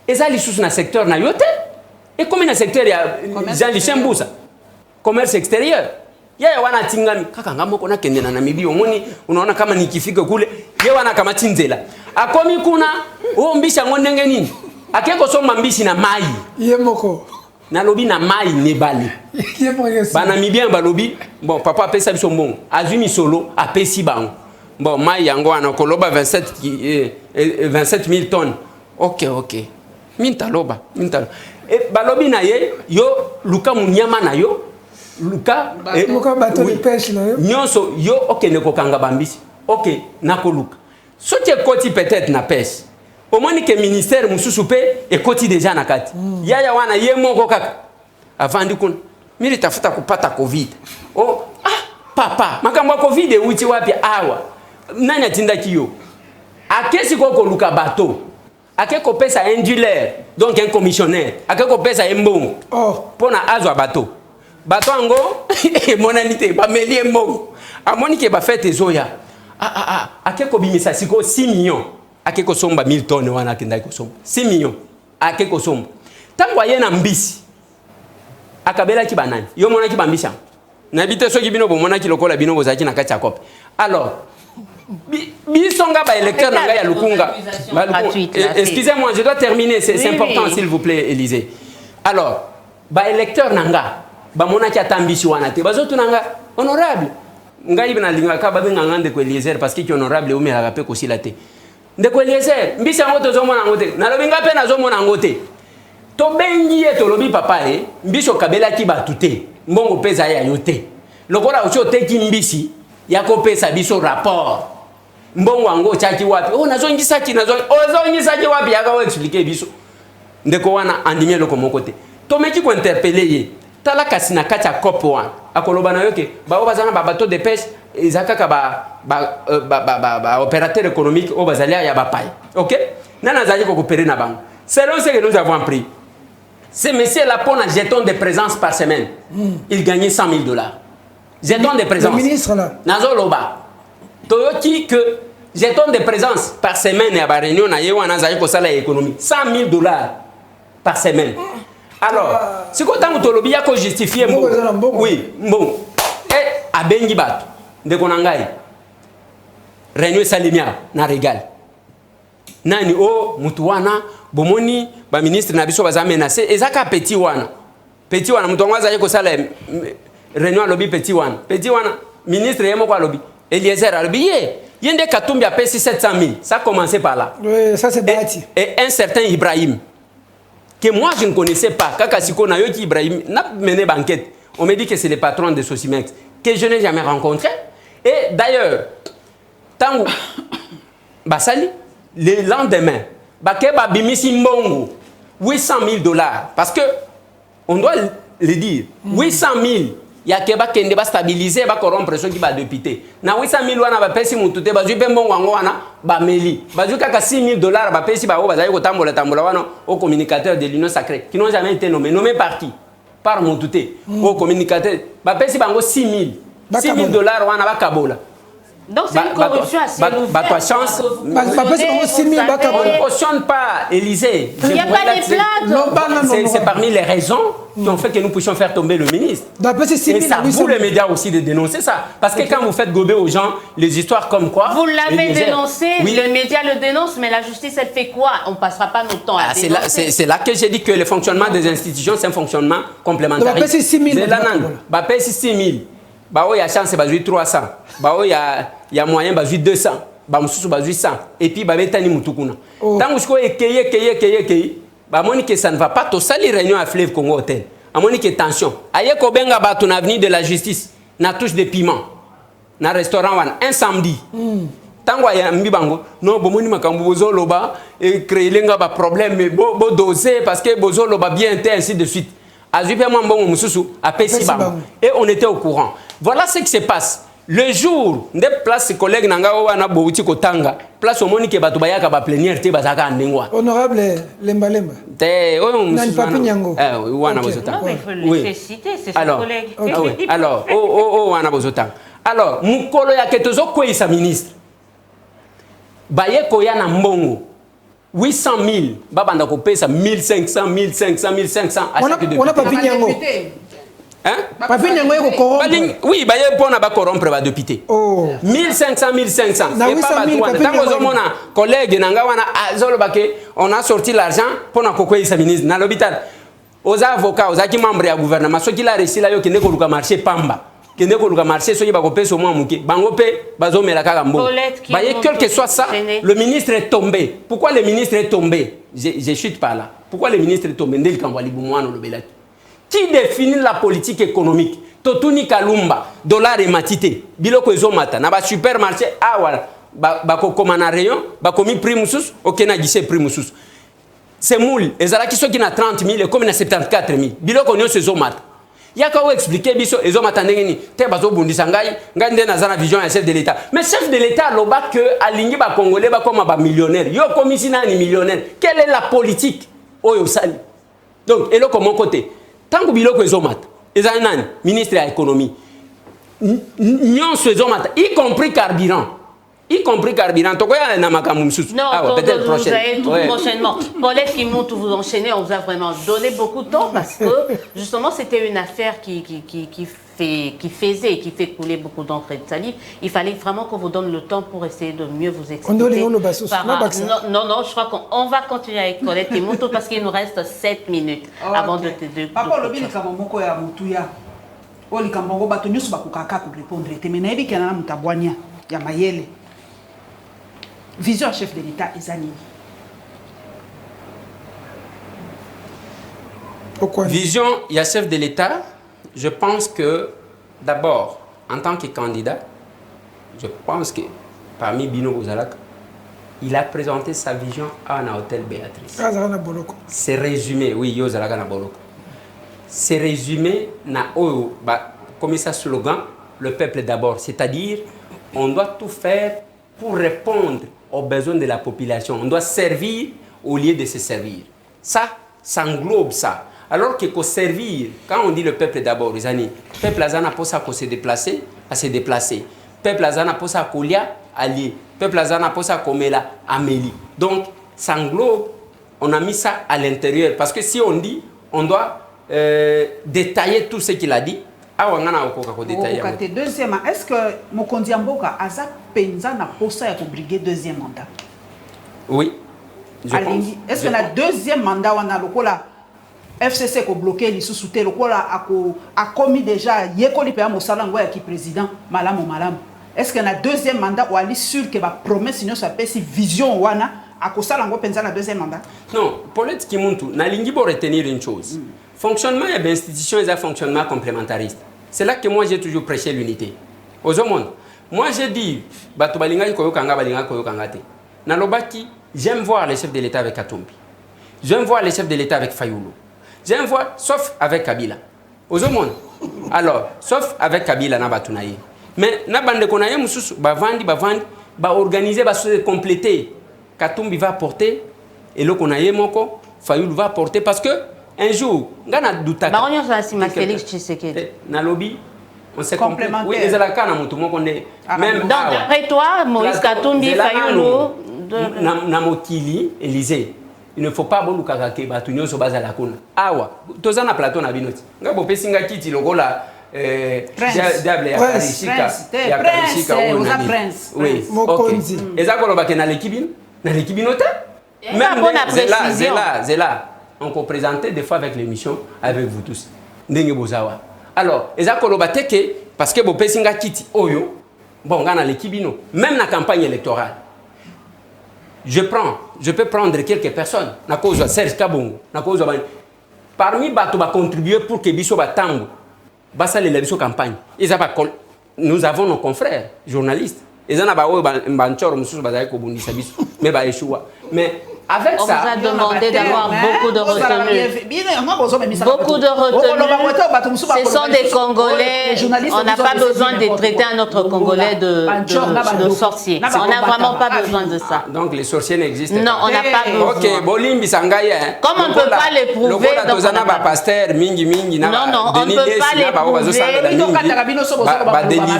Eza lisusu na secteur na yote. Et comme na secteur ya Jean Lichembusa. Commerce extérieur. Yeye wana tingami kaka ngamoko na kende na Namibie omoni unaona kama nikifika kule yeye wana kama tinzela. Akomi kuna mbisha ngondenge nini? Akeko soma mbisi na mai.
Yemoko.
Na lobi na mai nebali. Bana mibien ba lobi bon papa apesa biso mbongo. Azumi solo apesi bango. Bon mai yango ana koloba 27 000 tonnes. OK. Minta loba. Et balobi na ye yo luka munyama na yo. Luka
bateau de pêche là.
Nyonso yo OK neko kanga bambisi. OK nako luka. Ce qui est côté peut-être na pêche. Au moins que ministère mususupe et côté déjà na kati. Yaya wana ye moko kaka. Avant di kun mimi tafuta kupata covid. Oh papa makambo covid uti wapi awa. Nani atinda kiyo? Akesi koko luka bateau. Akeko pesa un dealer donc un commissionnaire. Akeko pesa mbongo. Pona azwa bateau. Bateau ngo monanité ba melie mbongo. Amoni ke ba fete zoya. Akeko bimisa siko 6 millions. Akeko somba 1000 tonnes wana kenda ko somba 6 millions. Akeko somba. Tango yena mbisi. Akabela ki banani. Yo mona ki bambisa. Na bité so ki bino bo mona ki lokola bino bozaki na kati ya kope. Alors bisonga ba électeur nanga ya lukunga. Excusez-moi, je dois terminer, c'est important s'il vous plaît Élysée. Alors, ba électeur nanga ba mona ki atambisi wana te. Bazotu nanga honorable. Ngai bina linga ka ba benga ngande ko Eliezer parce que honorable o mera pe ko silate. Ndeko Eliezer mbisa ngoto zo mona ngote. Na lobi ngape na zo mona ngote. To bengi et tolobi papa e mbiso kabela ki batute mbongo pesa ya yote. Lokola ucho teki mbisi ya ko pesa biso rapport. Mbongo ango chaki wapi? Oh nazongisa ki ozongisa ki wapi yaka o expliquer biso. Ndeko wana andimie loko mokote. To meki ko interpeller ye. Tala kasina kacha kopo wana. Akoloba na yoke ba bazana ba bateau de pêche ezakaka ba opérateur économique o bazalia ya ba paille. OK? Nana zali ko coopérer na bango. Selon ce que nous avons appris, ce monsieur-là, pour un jeton de présence par semaine, il gagnait $100 000. Jeton de présence.
Le ministre là.
Nazo Loba. Toyoki que jeton de présence par semaine à la réunion, na yewa na zayi ko sala économie. $100 000 par semaine. Alors, si vous avez tolobi ya ko justifier oui, bon. Et abengi bato de konangai. Réunion salimia na régal. Nani o mutuwana bomoni ba ministre na biso baza menacé ezaka petit wana mutongo za yeko sala réunion lobby petit wana ministre yemo kwa lobby Eliezer alobi yende Katumbi a payé 700 000 ça commençait par là
oui ça c'est bâti
et un certain Ibrahim que moi je ne connaissais pas kaka siko na yoki Ibrahim n'a mené banquette on me dit que c'est le patron de Sosimex que je n'ai jamais rencontré et d'ailleurs tango basali le lendemain bakeba bimisi mbongo $800 000 parce que on doit le dire 800 000 ya keba kende ba stabiliser ba corrompre ceux qui ba député na 800 000 wana ba pesi mutute ba jupe mbongo wango wana ba meli ba juka ka $6 000 ba pesi ba ba zayi ko tambola wana au communicateur de l'Union sacrée qui n'ont jamais été nommés par qui par mutute au communicateur ba pesi bango $6 000 wana ba kabola.
Donc c'est une corruption assez ouverte.
On ne cautionne pas, Élysée.
Il n'y a pas de plainte.
C'est parmi les raisons qui ont fait que nous puissions faire tomber le ministre. Et ça vous les médias aussi de dénoncer ça. Parce que quand vous faites gober aux gens les histoires comme quoi...
Vous l'avez dénoncé, oui. Les médias le dénoncent, mais la justice, elle fait quoi? On ne passera pas notre temps à dénoncer.
C'est là que j'ai dit que le fonctionnement des institutions, c'est un fonctionnement complémentaire.
Donc, c'est 6 000.
C'est 6 000. Il y a chance, c'est 300. Il y a moyen, c'est 200. Il y 100. Et puis, il y a mutukuna. Tant que ça ne va pas, tout ça, les réunions à Fleuve Congo Hôtel. Il tension. Aïe, Kobenga bat ton avenir de la justice. Na touche de piment. Na restaurant, un samedi. Tant qu'il y a un bibango, non, bomoni makambo bozo loba, et créer les problème, mais bo doser parce que bozo loba bien été ainsi de suite. Et on était au courant. Voilà ce qui se passe. Le jour, des places collègues nanga wana bouti kotanga, place au moni ke batu bayaka ba plénière te bazaka andengwa.
Honorable Lemba Lemba.
Nani
papi nyango.
Wana bozotanga.
Non, il faut le laisser citer, c'est son collègue.
Alors, wana bozotanga. Alors, mukolo ya ketozo kwesa ministre. Baye koya na mbongo. 800 000, babanda ko pesa 1500, 1500, 1500 à chaque député.
On a papi nyango.
Hein?
Papi nyango est corrompre.
Oui, baye pona ba corrompre ba député.
Oh.
1500, 1500.
Na 800 000 papi nyango.
Tango zomona collègue nanga wana azolo bake on a sorti l'argent pona ko kwesa ministre na l'hôpital. Aux avocats, aux acquis membres du gouvernement, ceux qui la réussi là yo kende ko luka marché pamba. Kende ko luka marché ceux qui ba ko pesa au moins muke. Bango pe bazo melaka gambo. Baye quel que soit ça, le ministre est tombé. Pourquoi le ministre est tombé? Je chute par là. Pourquoi le ministre est tombé? Ndel Kambwali Boumouano le Belati. Qui définit la politique économique? Totuni Kalumba, dollar et matité. Biloko ezomata. Na ba supermarché awala. Ba ko komana rayon, ba komi prix musus, okena gise prix musus. C'est moule, ezala qui sont qui na 30 000 et comme na 74 000. Biloko nyo ezomata. Yaka ou expliquer biso ezomata ndengeni te bazo bundisa ngai nde nazana vision ya chef de l'état. Mais chef de l'état loba que alingi ba congolais ba comme ba millionnaire. Yo komisina ni millionnaire. Quelle est la politique oyo sali? Donc eloko mon côté. Tango biloko ezomata. Ezali nani? Ministre de l'économie. Nyonso ezomata y compris carburant. Y compris carburant. Tokoya na makambo mususu.
Non, peut-être prochainement. Paulette Kimoutou, vous enchaînez, on vous a vraiment donné beaucoup de temps parce que justement c'était une affaire qui fait couler beaucoup d'encre et de salive. Il fallait vraiment qu'on vous donne le temps pour essayer de mieux vous expliquer. Non, je crois qu'on va continuer avec Paulette Kimoutou parce qu'il nous reste 7 minutes avant de te
Papa, le bin kamomoko ya mutuya. Oli kambongo bato nyusu bakukaka ko répondre. Temena ebi kana mutabwanya ya mayele. Vision chef de l'État Ezani.
Pourquoi?
Vision, il y a chef de l'État. Je pense que, d'abord, en tant que candidat, je pense que parmi Bino Bozalak, il a présenté sa vision à un hôtel Béatrice. C'est résumé, oui, Yozalaka na Boloko. C'est résumé, comme ça slogan, le peuple d'abord. C'est-à-dire, on doit tout faire pour répondre aux besoins de la population. On doit servir au lieu de se servir. Ça englobe ça. Alors que pour servir, quand on dit le peuple d'abord, les amis, le peuple azana pour ça se déplacer, à se déplacer. Le peuple azana pour ça kolia, allié. Le peuple azana pour ça komela, amélie. Donc, ça englobe, on a mis ça à l'intérieur. Parce que si on dit, on doit détailler tout ce qu'il a dit.
Deuxièmement, est-ce que Mokondi Amboka a penza na posa ya obliger deuxième mandat?
Oui.
Est-ce que le deuxième mandat on a lokola FCC ko bloqué li sous-souté lokola a commis déjà yekoli pe mosala ngoya ki président malamu. Est-ce que le deuxième mandat ou ali sûr que ba promesse non ça si vision wana a ko sala ngo penza na deuxième mandat? Non,
Paulette Kimuntu na lingi bo retenir une chose. Fonctionnement et l'institution est un fonctionnement complémentariste. C'est là que moi j'ai toujours prêché l'unité. Aux hommes, moi j'ai dit, j'aime voir les chefs de l'État avec Katumbi. J'aime voir les chefs de l'État avec Fayoulou. J'aime voir, sauf avec Kabila. Aux hommes, alors, sauf avec Kabila, Nabatunaye. Mais Nabande Konaye, Bavandi, organiser, compléter. Katumbi va porter, et le Konaye Moko, Fayoulou va porter parce que un jour, ngana douta.
Bah on y a ça Félix Tshisekedi.
Na lobby, on s'est complémentaire. Oui, les alaka na mutu moko ne. Même
donc après toi, Moïse Katumbi Fayulu
na mokili Élysée. Il ne faut pas bon lukaka ke batu nyonso bazala kuna. Awa, toza na plateau na binoti. Ngabo pesinga kiti lokola diable ya Karishika. Ya Karishika on a prince. Oui. Mokonzi. Ezakolo bakena l'équipe na l'équipe note. Même Zela. On peut présenter des fois avec l'émission avec vous tous. Alors, parce que Bopesinga Kiti, Oyo, bon, on a l'équipe, même la campagne électorale, je peux prendre quelques personnes, Serge Kabongo, parmi Bato va contribuer pour que Bisso Batango, Bassa les campagne. Nous avons nos confrères, journalistes. Ils en ont mais avec
on
ça,
vous a demandé d'avoir beaucoup de retenues. Beaucoup de retenues. Ce sont des Congolais. On n'a pas besoin de traiter un autre Congolais de sorcier. On n'a vraiment pas besoin de ça.
Donc les sorciers n'existent pas.
Non, on n'a pas besoin.
Ok, Bolimbi Sangaye.
Comme on ne peut pas les prouver.
Non, on ne peut
pas les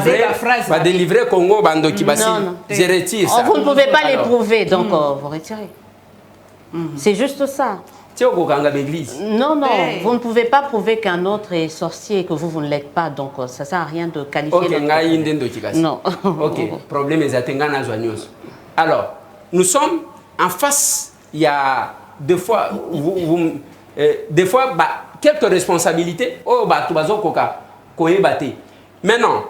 prouver. Va délivrer Congo, Bando Kibasi. Je retire ça.
Vous ne pouvez pas les prouver, donc vous retirez. C'est juste ça. Non, vous ne pouvez pas prouver qu'un autre est sorcier et que vous ne l'êtes pas, donc ça ne sert à rien de qualifier. Non.
Ok, problème est atteint. Alors, nous sommes en face, il y a des fois, quelques responsabilités. Maintenant,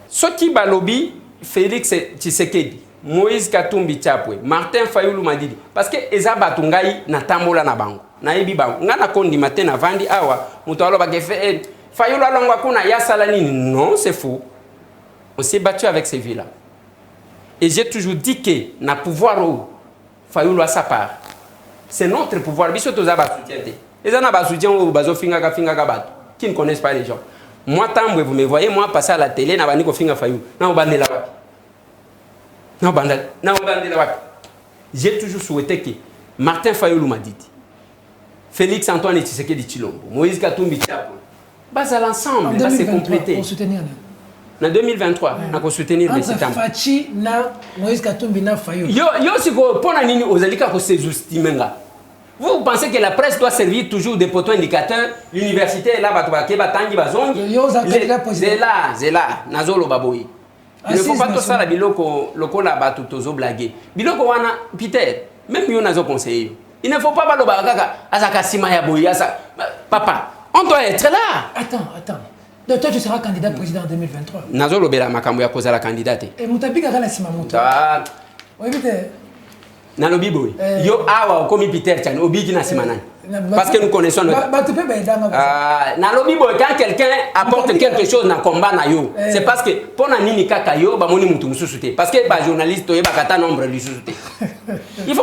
ce qui va lobby, Félix Tshisekedi, Moïse Katumbi Chapwe, Martin Fayoulou Madidi, parce que Eza Batungai na tambola na bango, na ebi bango, ngana kondi matin na vandi awa, mutalo bagefe Fayoulou alongwa kuna ya salanini, non c'est faux. On s'est battu avec ces villes-là. Et j'ai toujours dit que na pouvoir Fayoulou a sa part. C'est notre pouvoir. Biso toza ba soutien. Eza na ba soutien au bazo finga bato qui ne connaissent pas les gens. Moi tamboue vous me voyez moi passer à la télé na bani ko finga Fayoulou. Na obandela wapi. J'ai toujours souhaité que Martin Fayoulou m'a dit, Félix Antoine Tshisekedi Tshilombo, Moïse Katumbi Chapwe, bas à l'ensemble, va se compléter. En 2023, on va soutenir les citants.
Fachi na Moïse Katumbi na Fayoulou.
Yo si ko pona nini ozalika ko sous-estimenga. Vous pensez que la presse doit servir toujours des poteaux indicateurs, l'université là batubake batangi bazongi. Zela nazolo baboyi. Il ne faut pas tout ça la biloko lokola batu tozo blaguer. Biloko wana Peter, même yo nazo conseiller. Il ne faut pas baloba kaka azaka sima ya boya ça. Papa, on doit être là.
Attends. Donc toi tu seras candidat président en 2023.
Nazo lobela makambo ya koza la candidate.
Et mutabika kala sima moto. Oui Peter.
Na lobi boy. Yo awa komi Peter chan obiki na sima nani. Parce que nous connaissons notre... Nalobi boy, quand quelqu'un apporte quelque chose dans le combat, c'est parce que pour nani kaka yo, ba moni mutu mususuté. Parce que ba journaliste toye ba kata nombre du susuté. Il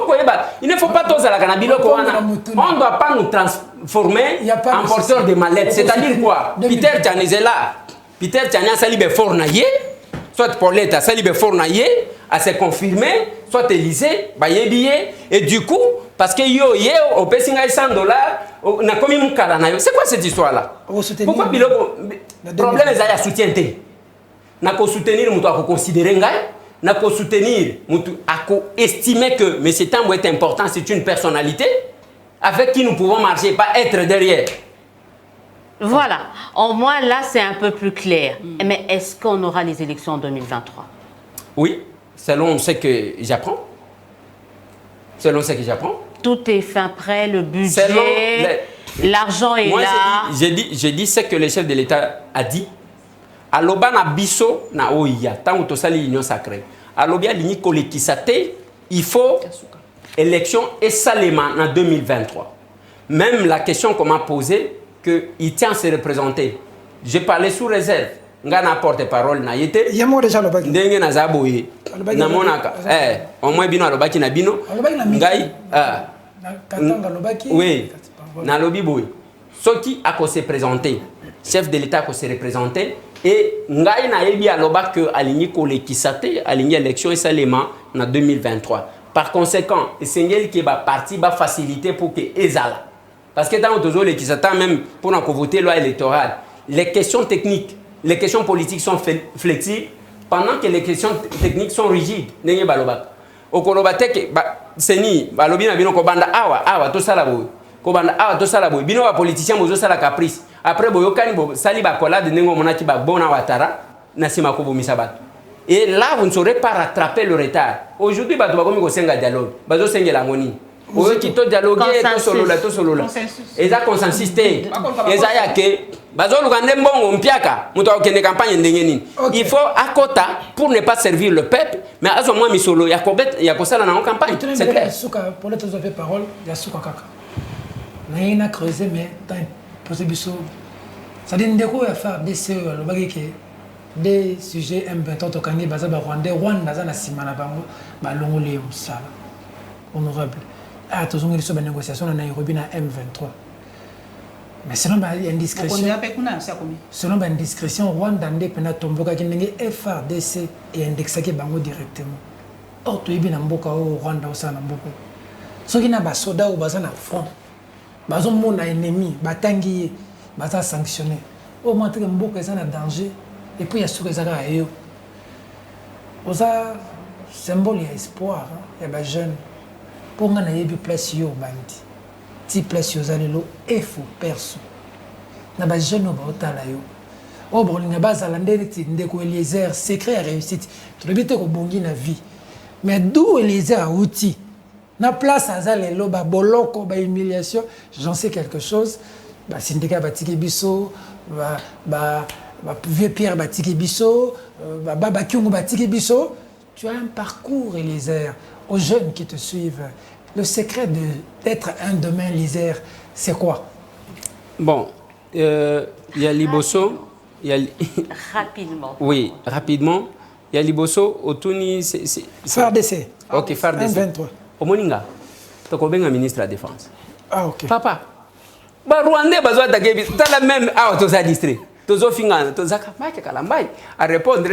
ne faut pas tous à la canabilo. On ne doit pas nous transformer en porteurs de mallettes. C'est-à-dire quoi? Peter Tchanezela, Peter Tchania salibe fort naïe, soit Paulette a salibe fort naïe, à se confirmer, soit Élysée, bah billet, et du coup, parce que yo, au Pessinga $100, on a commis mon caranayo. C'est quoi cette histoire-là? Pourquoi le problème est à soutien? N'a pas soutenir, on doit considérer n'a pas soutenir, on doit estimer que M. Tambou est important, c'est une personnalité avec qui nous pouvons marcher, pas être derrière.
Voilà, au moins là c'est un peu plus clair. Mais est-ce qu'on aura les élections en 2023?
Oui, selon ce que j'apprends. Selon ce que j'apprends.
Tout est fin prêt, le budget, l'argent est là.
J'ai dit ce que le chef de l'État a dit. Aloba na biso na oya, tant que ça l'union sacrée. Alobia l'ini kolekisate, il faut élection et salement en 2023. Même la question qu'on m'a posée, qu'il tient à se représenter. J'ai parlé sous réserve. Ngana porte-parole na yete. Yamo déjà le baki. Ndenge na zaboye. Na monaka. Au moins bino alobaki na bino. Ngai
Katanga lobaki.
Oui. Na lobi boy. Soki ako se présenter. Chef de l'État ako se représenter et ngai na yebi aloba que aligné kolekisate, aligné élection et salement en 2023. Par conséquent, essengel qui ba parti ba facilité pour que ezala. Parce que dans toujours les qui s'attendent même pour voter loi électorale, les questions techniques, les questions politiques sont flexibles, pendant que les questions techniques sont rigides. Nenye balobak. Au kolobatek, seni, balobi na bino kobanda awa to sala boy. Kobanda awa to sala boy. Bino ba politicien mozo sala caprice. Après boyokani bo sali ba kola de nengo monaki ba bona watara na sima ko bomisa bato. Et là vous ne saurez pas rattraper le retard. Aujourd'hui bato ba komi ko senga dialogue. Bazo sengela ngoni. Oyo kito dialoguer to solola. Eza consensus te. Eza yake bazo lugande mbongo mpiaka muto okende campagne ndenge nini. Il faut akota pour ne pas servir le peuple mais azo moi misolo ya kosala na campagne. C'est clair.
Souka pour les autres paroles, il y a souka kaka. Na ina creuser mais dans poser biso. Ça dit ndeko ya faire des le bagike des sujets M23 to kangi baza ba Rwanda za na simana bango ba longole musala. Honorable. Ah, tous les gens qui négociation en Nairobi na M23. Mais selon une indiscrétion, selon une indiscrétion, Rwanda ndepena tomboka kinenge FRDC et indexaki bango directement. Or tu ebi na mboka o Rwanda osa na mboko. Soki na ba soda ou baza na front. Bazo mona ennemi, batangi, baza sanctionné. Au moins que mboka eza na danger et puis ya suka ezaka yo. Oza symbole ya espoir, ya ba jeune. Pour nga na yebi place yo bandi ti place yo zalelo efo perso na ba jeune ba otala yo o bolinga bazala ndeli ti ndeko Eliezer secret ya réussite to lebite ko bongi na vie mais d'où Eliezer a outil na place azalelo ba boloko ba humiliation j'en sais quelque chose ba syndicat ba tiki biso ba vieux Pierre ba tiki biso ba kyungu ba tiki biso. Tu as un parcours Eliezer. Aux jeunes qui te suivent, le secret d'être un demain Eliezer, c'est quoi?
Bon, il y a Liboso.
Rapidement.
Oui, rapidement. Il y a Liboso, Otuni.
FARDC.
Ok, FARDC.
23.
Au Moninga, tu as un ministre de la Défense.
Ah, ok.
Papa, Rwandais, tu as la même. Ah, tu as distrait. Tozo finga tozaka mike kalambai à répondre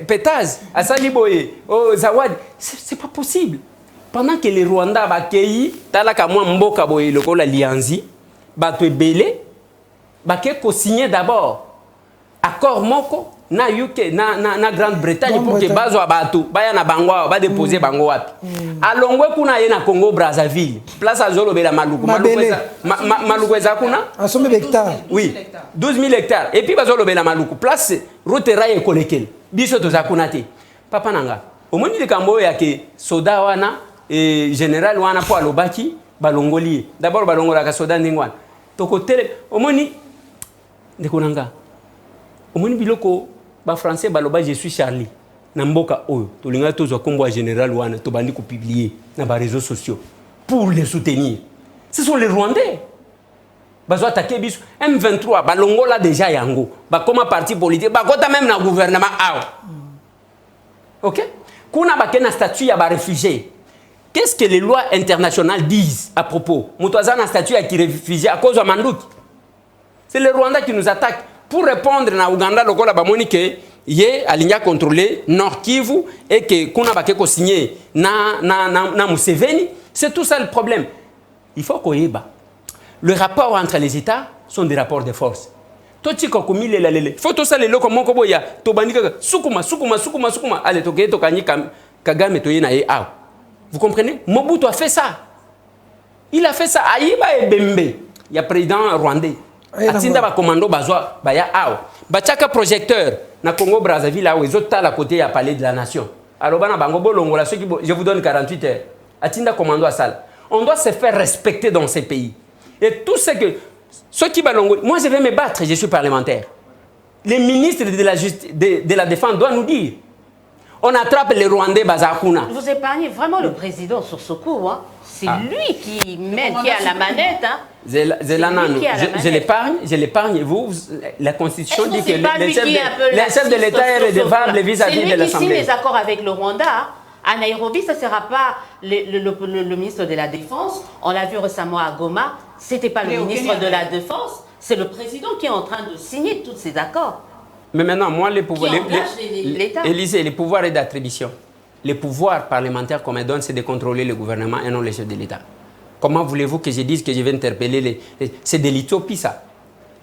pétaz à saliboye oh zawadi c'est pas possible pendant que les Rwandais bakei talaka mwa mboka boye lokola lianzi bato ebele bake ko signer d'abord accord moko na UK na Grande-Bretagne pour que bazo bato baya na bango ba déposer bango wapi alongwe kuna ye na Congo Brazzaville place azolo bela maluku maluku eza kuna
asombe hectares
oui 12 000 hectares et puis bazolo bela maluku place route rail kolekele biso to zakuna te papa nanga omoni le kambo ya ke soda wana et général wana po alobaki balongoli d'abord balongola ka soda ndingwana to ko tele omoni ndeko nanga omoni biloko ba français baloba je suis Charlie na mboka oyo to linga to zo kombo général wana to bandi ko publier na ba réseaux sociaux pour les soutenir Ce sont les Rwandais. Bazo attaqué biso M23 balongola déjà yango. Ba comme parti politique, ba kota même na gouvernement awa. OK? Kuna ba kena statut ya ba réfugié. Qu'est-ce que les lois internationales disent à propos? Mutoza na statut ya qui réfugié à cause de Manduki. C'est les Rwandais qui nous attaquent pour répondre na Uganda lokola ba moni que yé alinya contrôler Nord Kivu et que kuna ba keko signer na Museveni, c'est tout ça le problème. Il faut qu'on y ait. Le rapport entre les États sont des rapports de force. Toti kokomi lelelele. Faut tout ça le loko moko boya. Tobani kaka sukuma. Allez toke tokani Kagame toye na ye aw. Vous comprenez? Mobutu a fait ça. Il a fait ça. Aïba et Bembe. Il y a président rwandais. Atinda ba commando bazwa ba ya aw. Bachaka projecteur na Congo Brazzaville là où ils autres à côté ya palais de la nation. Alors bana bango bolongola ceux qui je vous donne 48 heures. Atinda commando à salle. On doit se faire respecter dans ces pays. Et tout ce que... Ceux qui ballonnent... Moi, je vais me battre, je suis parlementaire. Les ministres de la Défense doivent nous dire. On attrape les Rwandais Bazakuna.
Vous épargnez vraiment le président sur ce coup. Hein. C'est lui qui a la manette. Hein.
Je l'épargne. Et vous, la Constitution dit que
les
chefs de l'État est redevable vis-à-vis de l'Assemblée.
C'est lui qui signe les accords avec le Rwanda. Hein. À Nairobi, ce ne sera pas le ministre de la Défense. On l'a vu récemment à Goma. Ce n'était pas le ministre de la Défense. C'est le président qui est en train de signer tous ces accords.
Mais maintenant, moi, les pouvoirs...
l'État.
Élysée, les pouvoirs d'attribution. Les pouvoirs parlementaires qu'on me donne, c'est de contrôler le gouvernement et non les chefs de l'État. Comment voulez-vous que je dise que je vais interpeller C'est de l'utopie, ça.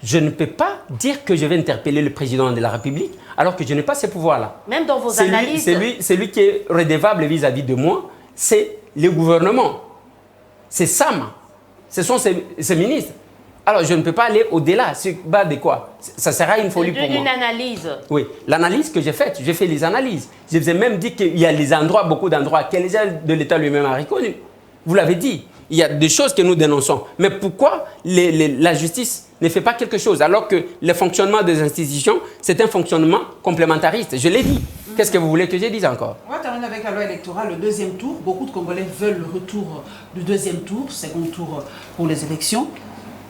Je ne peux pas dire que je vais interpeller le président de la République alors que je n'ai pas ces pouvoirs-là.
Même dans vos analyses...
C'est lui qui est redevable vis-à-vis de moi, c'est le gouvernement. C'est Sam. Ce sont ces ministres. Alors je ne peux pas aller au-delà. C'est bas de quoi? Ça sera une folie pour moi.
Une analyse.
Oui, l'analyse que j'ai faite, j'ai fait les analyses. Je vous ai même dit qu'il y a les endroits, beaucoup d'endroits que les chefs de l'État lui-même a reconnus. Vous l'avez dit. Il y a des choses que nous dénonçons. Mais pourquoi la justice ne fait pas quelque chose alors que le fonctionnement des institutions, c'est un fonctionnement complémentariste? Je l'ai dit. Qu'est-ce que vous voulez que je dise encore?
On va terminer avec la loi électorale, le deuxième tour. Beaucoup de Congolais veulent le retour du deuxième tour, second tour pour les élections.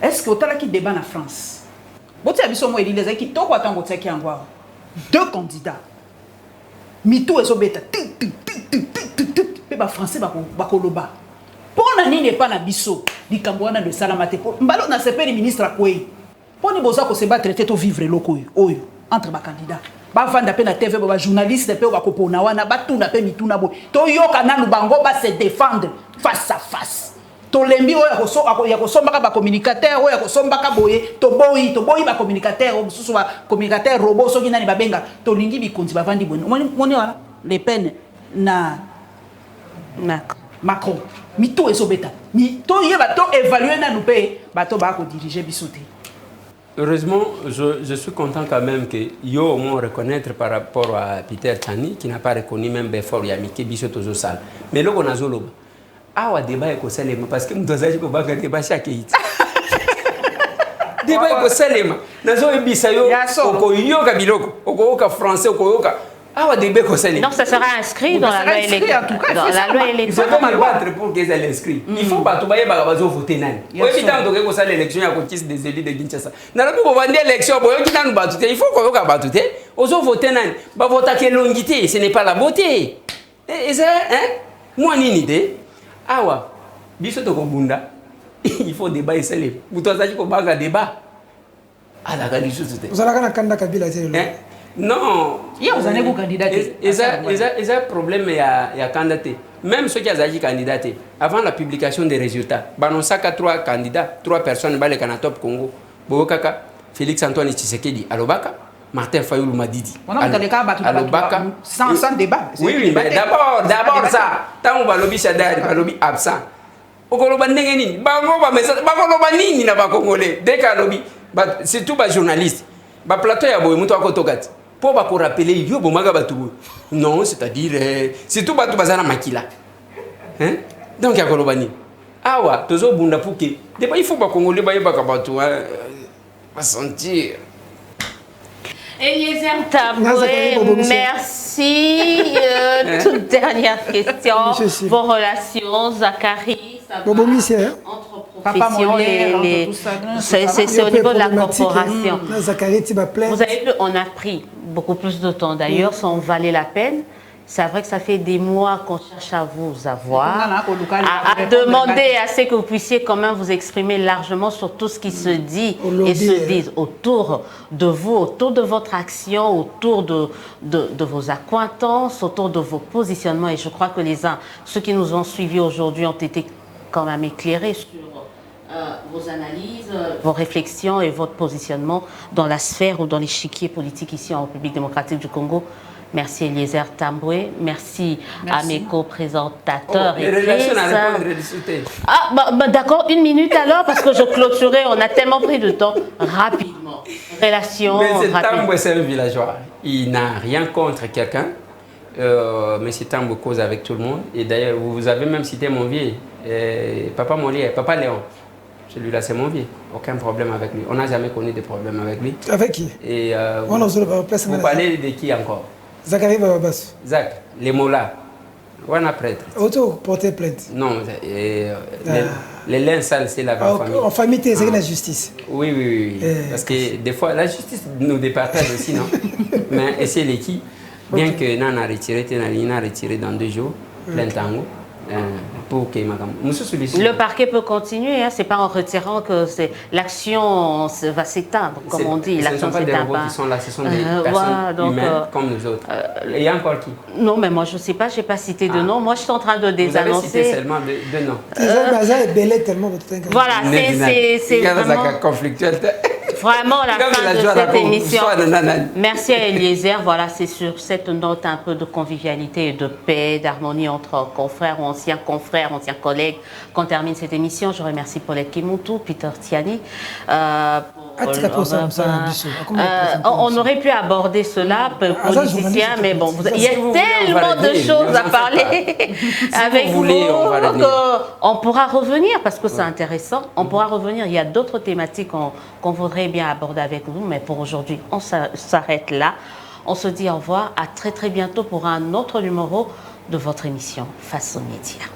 Est-ce que autant qui débat en France? Deux candidats. Mito et Sobeta. Français bakoloba. Pour nani n'est pas na biso di kambwana de salamate pour mbalo na sepe le ministre akoyi pour ni boza ko se battre traiter to vivre loko oyo entre ba candidat ba vanda pe na TV ba journaliste pe ba kopona wana ba tuna pe mituna bo to yoka nanu bango ba se défendre face à face to lembi oyo ya kosomba ba communicateur oyo ya kosomba ka boye to boyi ba communicateur o susu ba communicateur robot so kinani ba benga to lingi bikonzi ba vandi bon moni wana Le Pen na Macron. Mito et Sobeta. Mito y bato évaluer na nous paye bato ba ko diriger bisoté.
Heureusement, je suis content quand même que yo au moins reconnaître par rapport à Peter Tchani qui n'a pas reconnu même Befort Yamike bisoto zo sal. Mais là on a zolo. Ah wa débat ko salema parce que mtozaji ko banga débat chaque hit. Débat ko salema. Nazo ebisa yo ko yoka biloko, ko yoka français ko yoka.
Donc ça sera inscrit dans la loi électorale. Dans la loi électorale.
Il faut comment battre pour qu'ils aient l'inscrit. Il faut pas tout bailler bagabazo voter nan. Oui, évidemment donc que ça l'élection ya kotis des élus de Kinshasa. Na lobi ko vendre élection boyo ki nanu batute, il faut ko ka batute. Ozo voter nan. Ba voter que longité, ce n'est pas la beauté. Et ça hein? Moi nini de awa. Biso to ko bunda. Il faut débat et célébrer. Mutozaji ko banga débat. Ala ka lisu tute.
Vous allez kanda Kabila c'est le.
Non.
Il vous avez candidaté.
Il y a un problème, il y a candidaté. Même ceux qui ont candidaté, avant la publication des résultats, on a 3 candidats, 3 personnes, les Canatop Congo, Bokaka, Félix Antoine Tshisekedi, Alobaka, Martin Fayoulou Madidi.
Alobaka. Sans débat.
Oui, mais d'abord ça. Tant que lobby Chadar, lobby absent. Okoloba ndengeni, bango message, bakoloba nini na ba Congolais. Dès que lobby, c'est tout ba journaliste. Ba plateau ya boy muto akotokati. Pour ba ko rappeler yo bomaga batu. Non, c'est-à-dire c'est tout batu bazana makila. Hein? Donc ya koloba ni. Awa, tozo bunda puke. Débat il faut ba Congolais ba yeba ka batu va sentir.
Eliezer Taboué, merci. Toute dernière question. Vos relations, Zachary,
Bobomisi, hein?
Entre
Papa
professions,
Molière, entre tout ça,
c'est au niveau de la corporation.
Zachary Tibaplen.
Vous avez vu, on a pris beaucoup plus de temps d'ailleurs, ça en valait la peine. C'est vrai que ça fait des mois qu'on cherche à vous avoir, à demander à ce que vous puissiez quand même vous exprimer largement sur tout ce qui se dit et se dit autour de vous, autour de votre action, autour de vos accointances, autour de vos positionnements. Et je crois que ceux qui nous ont suivis aujourd'hui ont été quand même éclairés sur vos analyses, vos réflexions et votre positionnement dans la sphère ou dans l'échiquier politique ici en République démocratique du Congo. Merci Eliezer Tamboué, merci à mes co-présentateurs.
Les relations à répondre.
Ah, d'accord, 1 minute alors, parce que je clôturais, on a tellement pris de temps, rapidement. Relations.
Mais Tamboué, c'est un villageois. Il n'a rien contre quelqu'un. Mais c'est Tamboué cause avec tout le monde. Et d'ailleurs, vous avez même cité mon vieux, Papa Molière, Papa Léon. Celui-là, c'est mon vieux. Aucun problème avec lui. On n'a jamais connu de problème avec lui.
Avec qui?
Et vous parlez de qui encore?
Zachary Bababas.
Zach, les mots là. On a prêtre.
Auto porter plainte.
Non, les liens sales, c'est la famille.
En famille, c'est la justice.
Oui. Parce que des fois, la justice nous départage aussi, non? Mais c'est l'équipe. Bien que nous avons retiré dans 2 jours, plein tango. Pour que le
parquet peut continuer, hein, c'est pas en retirant que l'action va s'éteindre, comme on dit.
Ce ne sont pas des robots qui sont là, ce sont des personnes humaines comme nous autres. Et il y a encore qui?
Non, mais moi je ne sais pas, je n'ai pas cité de nom. Moi je suis en train de désannoncer.
Vous avez cité seulement 2 noms.
Voilà, c'est vraiment
conflictuel.
Vraiment la fin de cette émission. Merci à Eliezer. Voilà, c'est sur cette note un peu de convivialité et de paix, d'harmonie entre confrères ou anciens confrères, anciens collègues qu'on termine cette émission. Je remercie Paulette Kimoutou, Peter Tiani. On aurait pu aborder cela, politicien, mais bon, il y a tellement de choses à parler avec vous qu'on pourra revenir, parce que c'est intéressant, on pourra revenir. Il y a d'autres thématiques qu'on voudrait bien aborder avec vous, mais pour aujourd'hui, on s'arrête là. On se dit au revoir, à très très bientôt pour un autre numéro de votre émission Face aux médias.